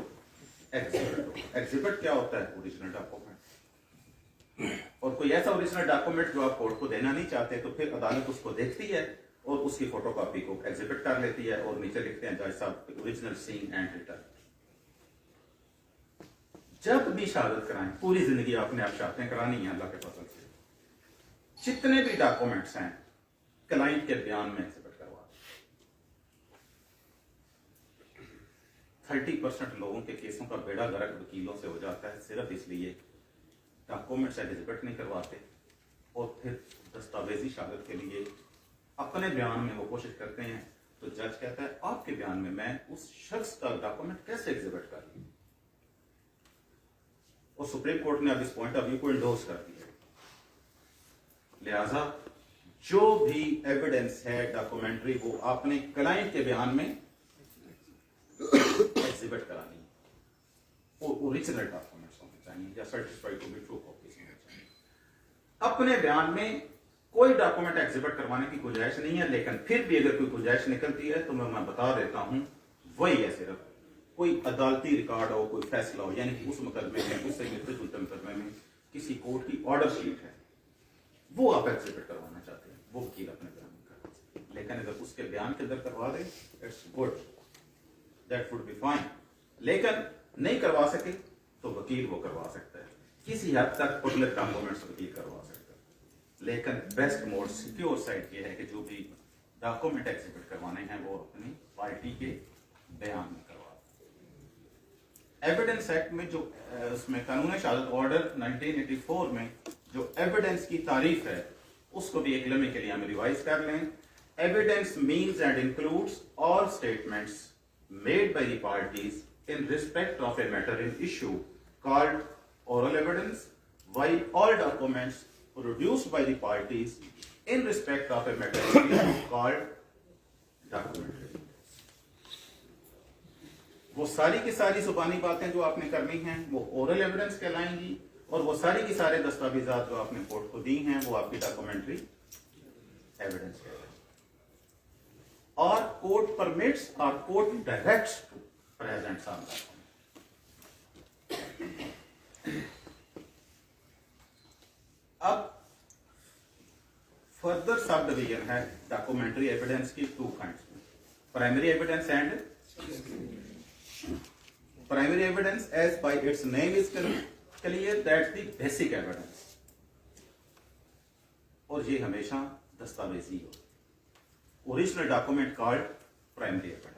एग्जिबिट हो। एग्जिबिट क्या होता है? Original document. और कोई ऐसा ओरिजिनल डॉक्यूमेंट जो आप कोर्ट को देना नहीं चाहते तो फिर अदालत उसको देखती है और उसकी फोटोकॉपी को एग्जिबिट कर लेती है और नीचे लिखते हैं जज साहब ओरिजिनल सीन एंड रिटर्न। जब भी शहादत कराएं, पूरी जिंदगी आपने आप शहादतें करानी है अल्लाह के फजल से, जितने भी डॉक्यूमेंट्स हैं क्लाइंट के बयान में एग्जिबिट करवा। 30% लोगों के केसों का बेड़ा गर्क वकीलों से हो जाता है सिर्फ इसलिए डॉक्यूमेंट्स एग्जिबिट नहीं करवाते और फिर दस्तावेजी शहादत के लिए अपने बयान में वो कोशिश करते हैं तो जज कहता है आपके बयान में मैं उस शख्स का डॉक्यूमेंट कैसे एग्जिबिट कर लूं? और सुप्रीम कोर्ट ने अब इस पॉइंट ऑफ व्यू को इंडोर्स कर दिया। लिहाजा जो भी एविडेंस है डॉक्यूमेंट्री वो आपने क्लाइंट के बयान में एग्जिबिट करानी है और ओरिजिनल डॉक्यूमेंट्स होने चाहिए या certified to be true copies होने चाहिए। अपने बयान में कोई डॉक्यूमेंट एग्जिबिट करवाने की गुंजाइश नहीं है, लेकिन फिर भी अगर कोई गुंजाइश निकलती है तो मैं बता देता हूं वही है सिर्फ कोई अदालती रिकॉर्ड हो, कोई फैसला हो, यानी उस मुकदमे में उससे मुकदमे में किसी कोर्ट की ऑर्डर शीट है वो आप एग्जिबिट करवाना चाहते हैं वो वकील अपने बयान में करना चाहिए। लेकिन अगर उसके बयान के अंदर करवा दे, it's good, that would be fine. लेकिन नहीं करवा सके तो वकील वो करवा सकता है। किसी हद तक पब्लिक डॉक्यूमेंट्स वकील करवा सकता है, लेकिन बेस्ट मोड सिक्योर साइड ये है कि जो भी डॉक्यूमेंट एग्जिबिट करवाने हैं वो अपनी पार्टी के बयान में करवा। एविडेंस एक्ट में जो उसमें कानून शहादत ऑर्डर 1984 में जो एविडेंस की तारीफ है उसको भी एक लम्हे के लिए हम रिवाइज कर लें। Evidence means and includes all statements made by the parties in respect of a matter in issue called oral evidence, while all documents produced by the parties in respect of a matter in issue called documentary। वो सारी की सारी जुबानी बातें जो आपने करनी हैं वो ओरल एविडेंस कहलाएंगी, और वो सारी की सारे दस्तावेजात जो आपने कोर्ट को दी हैं वो आपकी डॉक्यूमेंट्री एविडेंस कहलाएंगी। और कोर्ट परमिट्स और court directs to present some document। अब फर्दर सब डिवीजन है डॉक्यूमेंट्री एविडेंस की टू काइंड्स में, primary evidence and primary evidence as by its name is clear that's the basic evidence, और ये हमेशा दस्तावेजी हो। Original document called primary evidence.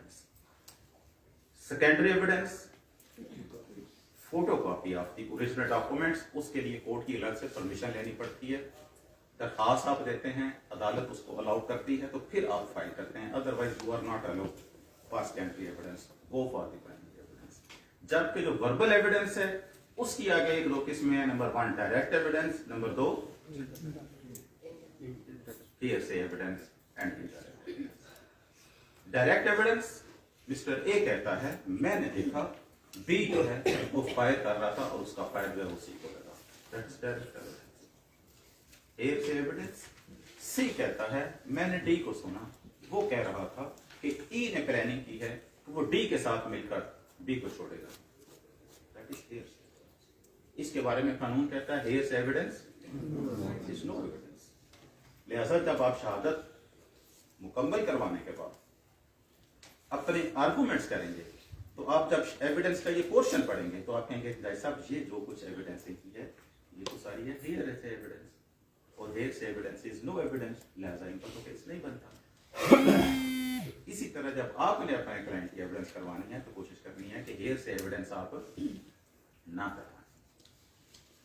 Secondary evidence photocopy of the original documents, उसके लिए court की अलग से परमिशन लेनी पड़ती है। दरखास्त आप देते हैं, अदालत उसको अलाउ करती है तो फिर आप फाइल करते हैं, otherwise you are not allowed for secondary evidence, go for the primary evidence. जबकि जो वर्बल एविडेंस है उसकी आगे एक दो किस्में हैं। Number 1 direct evidence, number 2 hearsay evidence and indirect evidence. Direct evidence, mister A कहता है मैंने देखा बी जो है वो फायर कर रहा था और उसका फायर जो है उसी को लगा, that's direct evidence. Hearsay evidence, C कहता है मैंने डी को सुना, वो कह रहा था कि ई ने प्लानिंग की है कि वो डी के साथ मिलकर बी को छोड़ेगा, दैट इज हियरसे। इसके बारे में कानून कहता है hearsay evidence is no evidence. लिहाजा जब आप शहादत मुकम्मल करवाने के बाद अपने आर्गुमेंट्स करेंगे तो आप जब एविडेंस का ये पोर्शन पढ़ेंगे तो आप कहेंगे भाई साहब ये जो कुछ एविडेंस की है ये तो सारी है हियर से एविडेंस, और हियर से एविडेंस इज नो एविडेंस, लिहाजा इन पर तो केस नहीं बनता। इसी तरह जब आपने अपने क्लाइंट की एविडेंस करवानी है तो कोशिश करनी है कि हियर से एविडेंस आप ना करवाएं,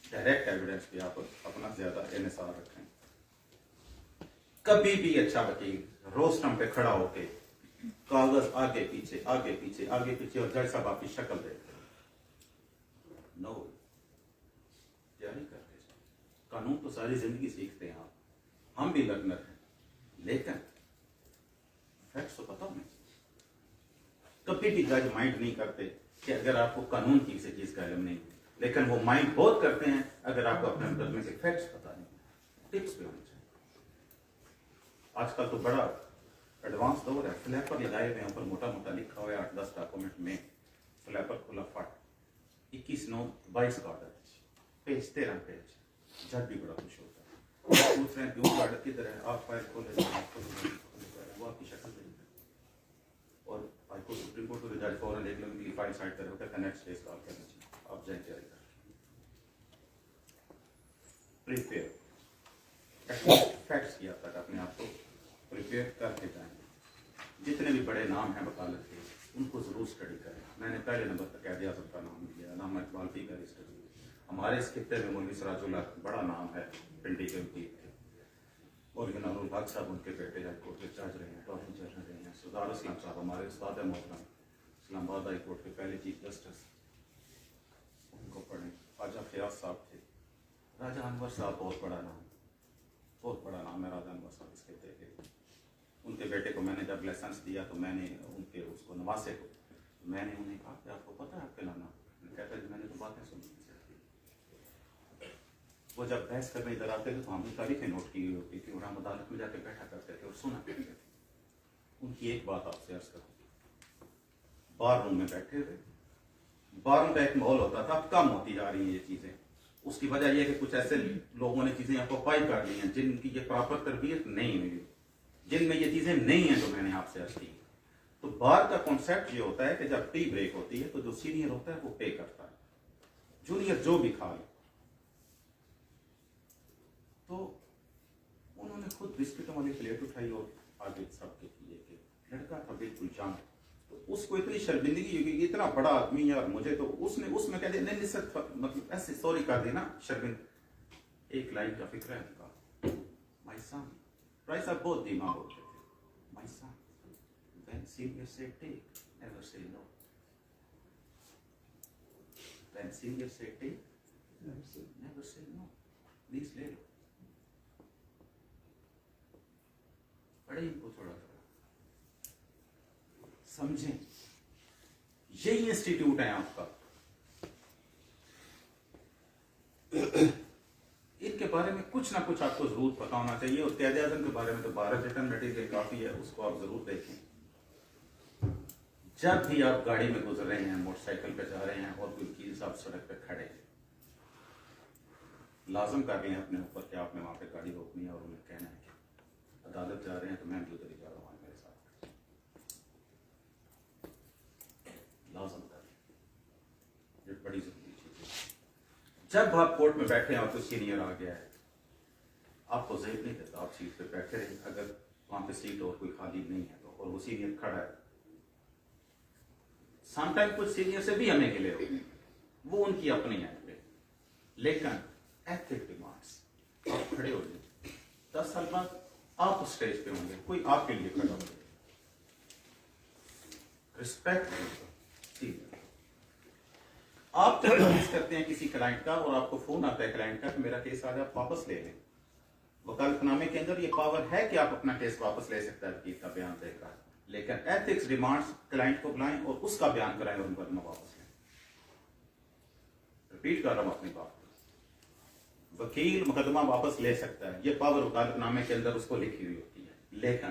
डायरेक्ट एविडेंस पे आप अपना ज्यादा इन्हिसार रखें। कभी भी अच्छा वकील रोस्टम पे खड़ा होके कागज आगे पीछे आगे पीछे आगे पीछे और जज साहब आपकी शक्ल देख रहे नो जारी करके कानून तो सारी जिंदगी सीखते हैं आप, हम भी लर्नर हैं, लेकिन फैक्ट्स तो पता नहीं। कभी भी जज माइंड नहीं करते कि अगर आपको कानून की किसी चीज का इल्म नहीं, लेकिन वो माइंड बहुत करते हैं अगर आपको अपने मुकदमे के फैक्ट्स पता नहीं, टिप्स भी होने चाहिए। आजकल तो बड़ा एडवांस दौर है, फ्लैपर लगाए हुए ऊपर मोटा मोटा लिखा हुआ है 8-10 डॉक्यूमेंट में, फ्लैपर खुला फट 21/9/22 का ऑर्डर, पेज 13 पेज, जज भी बड़ा खुश होता है। पूछ रहे हैं क्यों ऑर्डर किधर है, आप फाइल खोले वो आपकी शक्ल देंगे, और हाईकोर्ट सुप्रीम कोर्ट को जज फौरन देख लेंगे फाइल साइड कर होता है, नेक्स्ट केस कॉल करना चाहिए, आप जाए तैयारी कर प्रिपेयर फैक्ट्स किया तक अपने आप को प्रिपेयर करके जाएंगे। जितने भी बड़े नाम हैं वकालत के उनको जरूर स्टडी करें। मैंने पहले नंबर पर कैद आज़म का नाम लिया, नाम इकबाल की का स्टडी। हमारे इस खित्ते में मौलवी सिराजुल्लाह बड़ा नाम है, पिंडी के वकील थे, मौलवी नूरुल हक साहब उनके बेटे हाई कोर्ट के जज रहे हैं, टॉपिंग जज रहे हैं। सरदार इस्लाम साहब हमारे उस्ताद मोहतरम इस्लामाबाद हाई कोर्ट के पहले चीफ जस्टिस, उनको पढ़े। ख्वाजा फयाज साहब थे, राजा अनवर साहब बहुत बड़ा नाम है राजा अनवर साहब इस खित्ते के। उनके बेटे को मैंने जब लाइसेंस दिया तो मैंने उनके उसको नवासे को मैंने उन्हें कहा कि आपको पता है आपके लाना, कहता है मैंने तो बातें सुनी। वो जब बहस करने इधर आते थे तो हमने तारीखें नोट की होती थी और हम अदालत में जाके बैठा करते थे और सुना करते थे। उनकी एक बात आपसे अर्ज करूँ, बार रूम में बैठे हुए, बार रूम का एक माहौल होता था, अब कम होती जा रही है ये चीजें। उसकी वजह यह है कि कुछ ऐसे लोगों ने चीजें ऑक्यूपाई कर ली हैं जिनकी ये प्रॉपर तरबियत नहीं हुई, जिनमें ये चीजें नहीं हैं जो मैंने आपसे अर्ज की। तो बार का कॉन्सेप्ट ये होता है कि जब टी ब्रेक होती है तो जो सीनियर होता है वो पे करता है, जूनियर जो भी खा ले। तो उन्होंने खुद बिस्किटों वाली प्लेट उठाई और आगे सबके किए कि लड़का था बिल्कुल जान। तो उसको इतनी शर्मिंदगी हुई, इतना बड़ा आदमी है और मुझे तो उसने उसमें कह दिया नहीं मतलब ऐसे सॉरी कर दी ना शर्मिंद। एक लाइन का फिक्र है उनका, माय सन, भाई साहब बहुत धीमा बोलते थे, my son when senior say take never say no, when senior say take never say no, please ले लो। बड़े इनको थोड़ा समझें, यही इंस्टीट्यूट है आपका। इनके बारे में कुछ ना कुछ आपको जरूर पता होना चाहिए। और क़ायद आज़म के बारे में तो 12 रिटर्न मटेरियल काफी है, उसको आप जरूर देखें। जब भी आप गाड़ी में गुजर रहे हैं, मोटरसाइकिल पे जा रहे हैं और कोई चीज आप सड़क पे खड़े हैं, लाजम कर लें अपने ऊपर कि आपने वहां पे गाड़ी रोकनी है और उन्हें कहना है कि अदालत जा रहे हैं तो मैं भी उधर ही जा रहा हूँ, मेरे साथ लाजम कर लें, ये बड़ी जरूरी चीज है। जब आप कोर्ट में बैठे हैं और कोई सीनियर आ गया है, आपको ज़ेब नहीं देता, आप सीट पे बैठे रहे। अगर वहां पे सीट और कोई खाली नहीं है तो, और वो सीनियर खड़ा है, समटाइम कुछ सीनियर से भी हमें गिले हो, वो उनकी अपनी है, लेकिन एथिक डिमांड्स, आप खड़े हो जाए 10 साल बाद आप स्टेज पे होंगे, कोई आपके लिए खड़ा होगा, रिस्पेक्ट। आप जब केस करते हैं किसी क्लाइंट का और आपको फोन आता है क्लाइंट का कि मेरा केस आज आप वापस ले लें, वकालतनामे के अंदर ये पावर है कि आप अपना केस वापस ले सकते हैं वकील का बयान देकर, लेकिन एथिक्स डिमांड्स क्लाइंट को बुलाएं और उसका बयान कराएं और मुकदमा वापस लें। रिपीट कर रहा हूं अपनी बात, वकील मुकदमा वापस ले सकता है, ये पावर वकालतनामे के अंदर उसको लिखी हुई होती है, लेकिन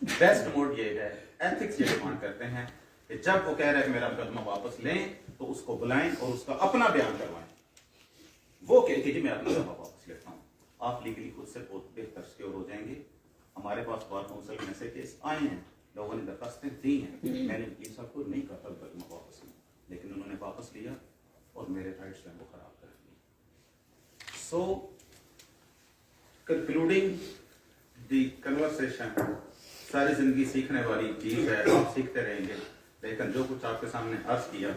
बेस्ट मोड ये है, एथिक्स ये डिमांड करते हैं कि जब वो कह रहा है कि मेरा मुकदमा वापस लें तो उसको बुलाएं और उसका अपना बयान करवाएं। वो कहे कि जी मैं अपना मुकदमा वापस लेता हूं, आप लीगली खुद से बहुत बेहतर सिक्योर हो जाएंगे। हमारे पास बार काउंसिल में ऐसे केस आए हैं, लोगों ने दरखास्तें दी हैं, मैंने वकील साहब को नहीं कहा था मुकदमा वापस लें, लेकिन उन्होंने वापस लिया और मेरे राइट्स जो है वो खराब कर दिए। सो कंक्लूडिंग द कन्वर्सेशन, सारी जिंदगी सीखने वाली चीज है, आप सीखते रहेंगे, लेकिन जो कुछ आपके सामने अर्ज किया,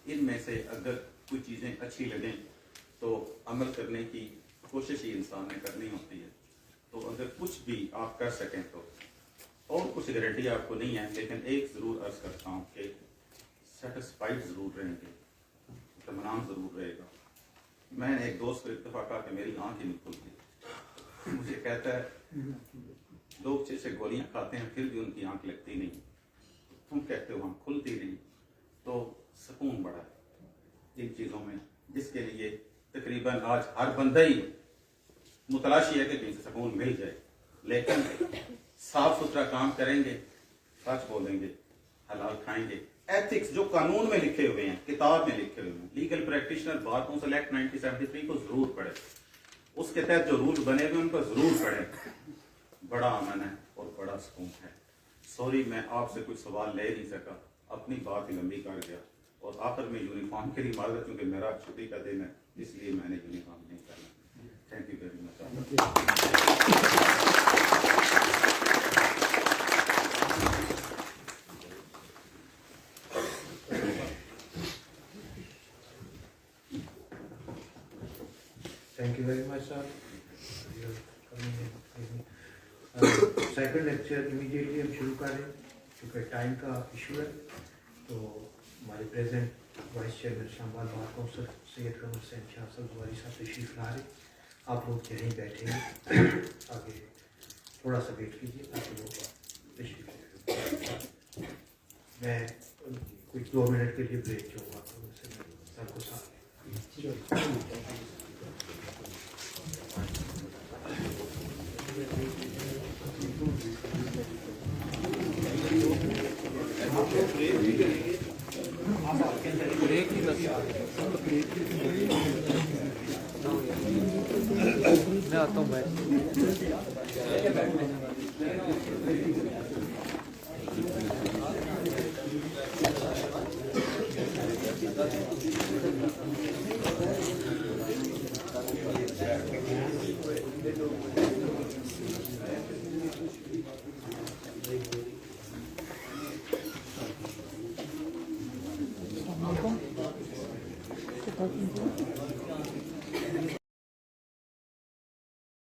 इनमें से अगर कोई चीजें अच्छी लगें तो अमल करने की कोशिश ही इंसान ने करनी होती है। तो अगर कुछ भी आप कर सकें तो, और कुछ गारंटी आपको नहीं है, लेकिन एक जरूर अर्ज करता हूँ कि सेटिस्फाइड जरूर रहेंगे, इत्मीनान जरूर रहेगा। मैंने एक दोस्त को एक दफा कहा कि मेरी आंख ही नहीं खुलती, मुझे कहता है लोग जैसे गोलियां खाते हैं फिर भी उनकी आंख लगती नहीं, तुम कहते हो आंख खुलती नहीं। तो सुकून बड़ा है इन चीजों में, जिसके लिए तकरीबन आज हर बंदा ही मुतलाशी है कि कहीं से सुकून मिल जाए, लेकिन साफ सुथरा काम करेंगे, सच बोलेंगे, हलाल खाएंगे, एथिक्स जो कानून में लिखे हुए हैं, किताब में लिखे हुए हैं, legal practitioner bar council act 1973 को जरूर पढ़े, उसके तहत जो रूल बने हुए उनको जरूर पढ़े। बड़ा अमन है और बड़ा सुकून है। सॉरी मैं आपसे कुछ सवाल ले नहीं सका, अपनी बात ही लंबी कर गया, और आखिर में यूनिफॉर्म के लिए माजरत, क्योंकि मेरा छुट्टी का दिन है, इसलिए मैंने यूनिफॉर्म नहीं करना। Thank you very much. Thank you very much, sir. Second lecture immediately हम शुरू करें क्योंकि टाइम का इशू है। तो हमारे present vice chairman Shahbad bar council Syed Qamar Hussain Shah Sabzwari sahab तशरीफ ला रहे, आप लोग यहीं बैठेंगे, आगे थोड़ा सा वेट कीजिए ताकि लोग तशरीफ लाएं। मैं कुछ 2 मिनट के लिए ब्रेक चाहूँगा सर को साथ। आप मैं आता हूँ भाई।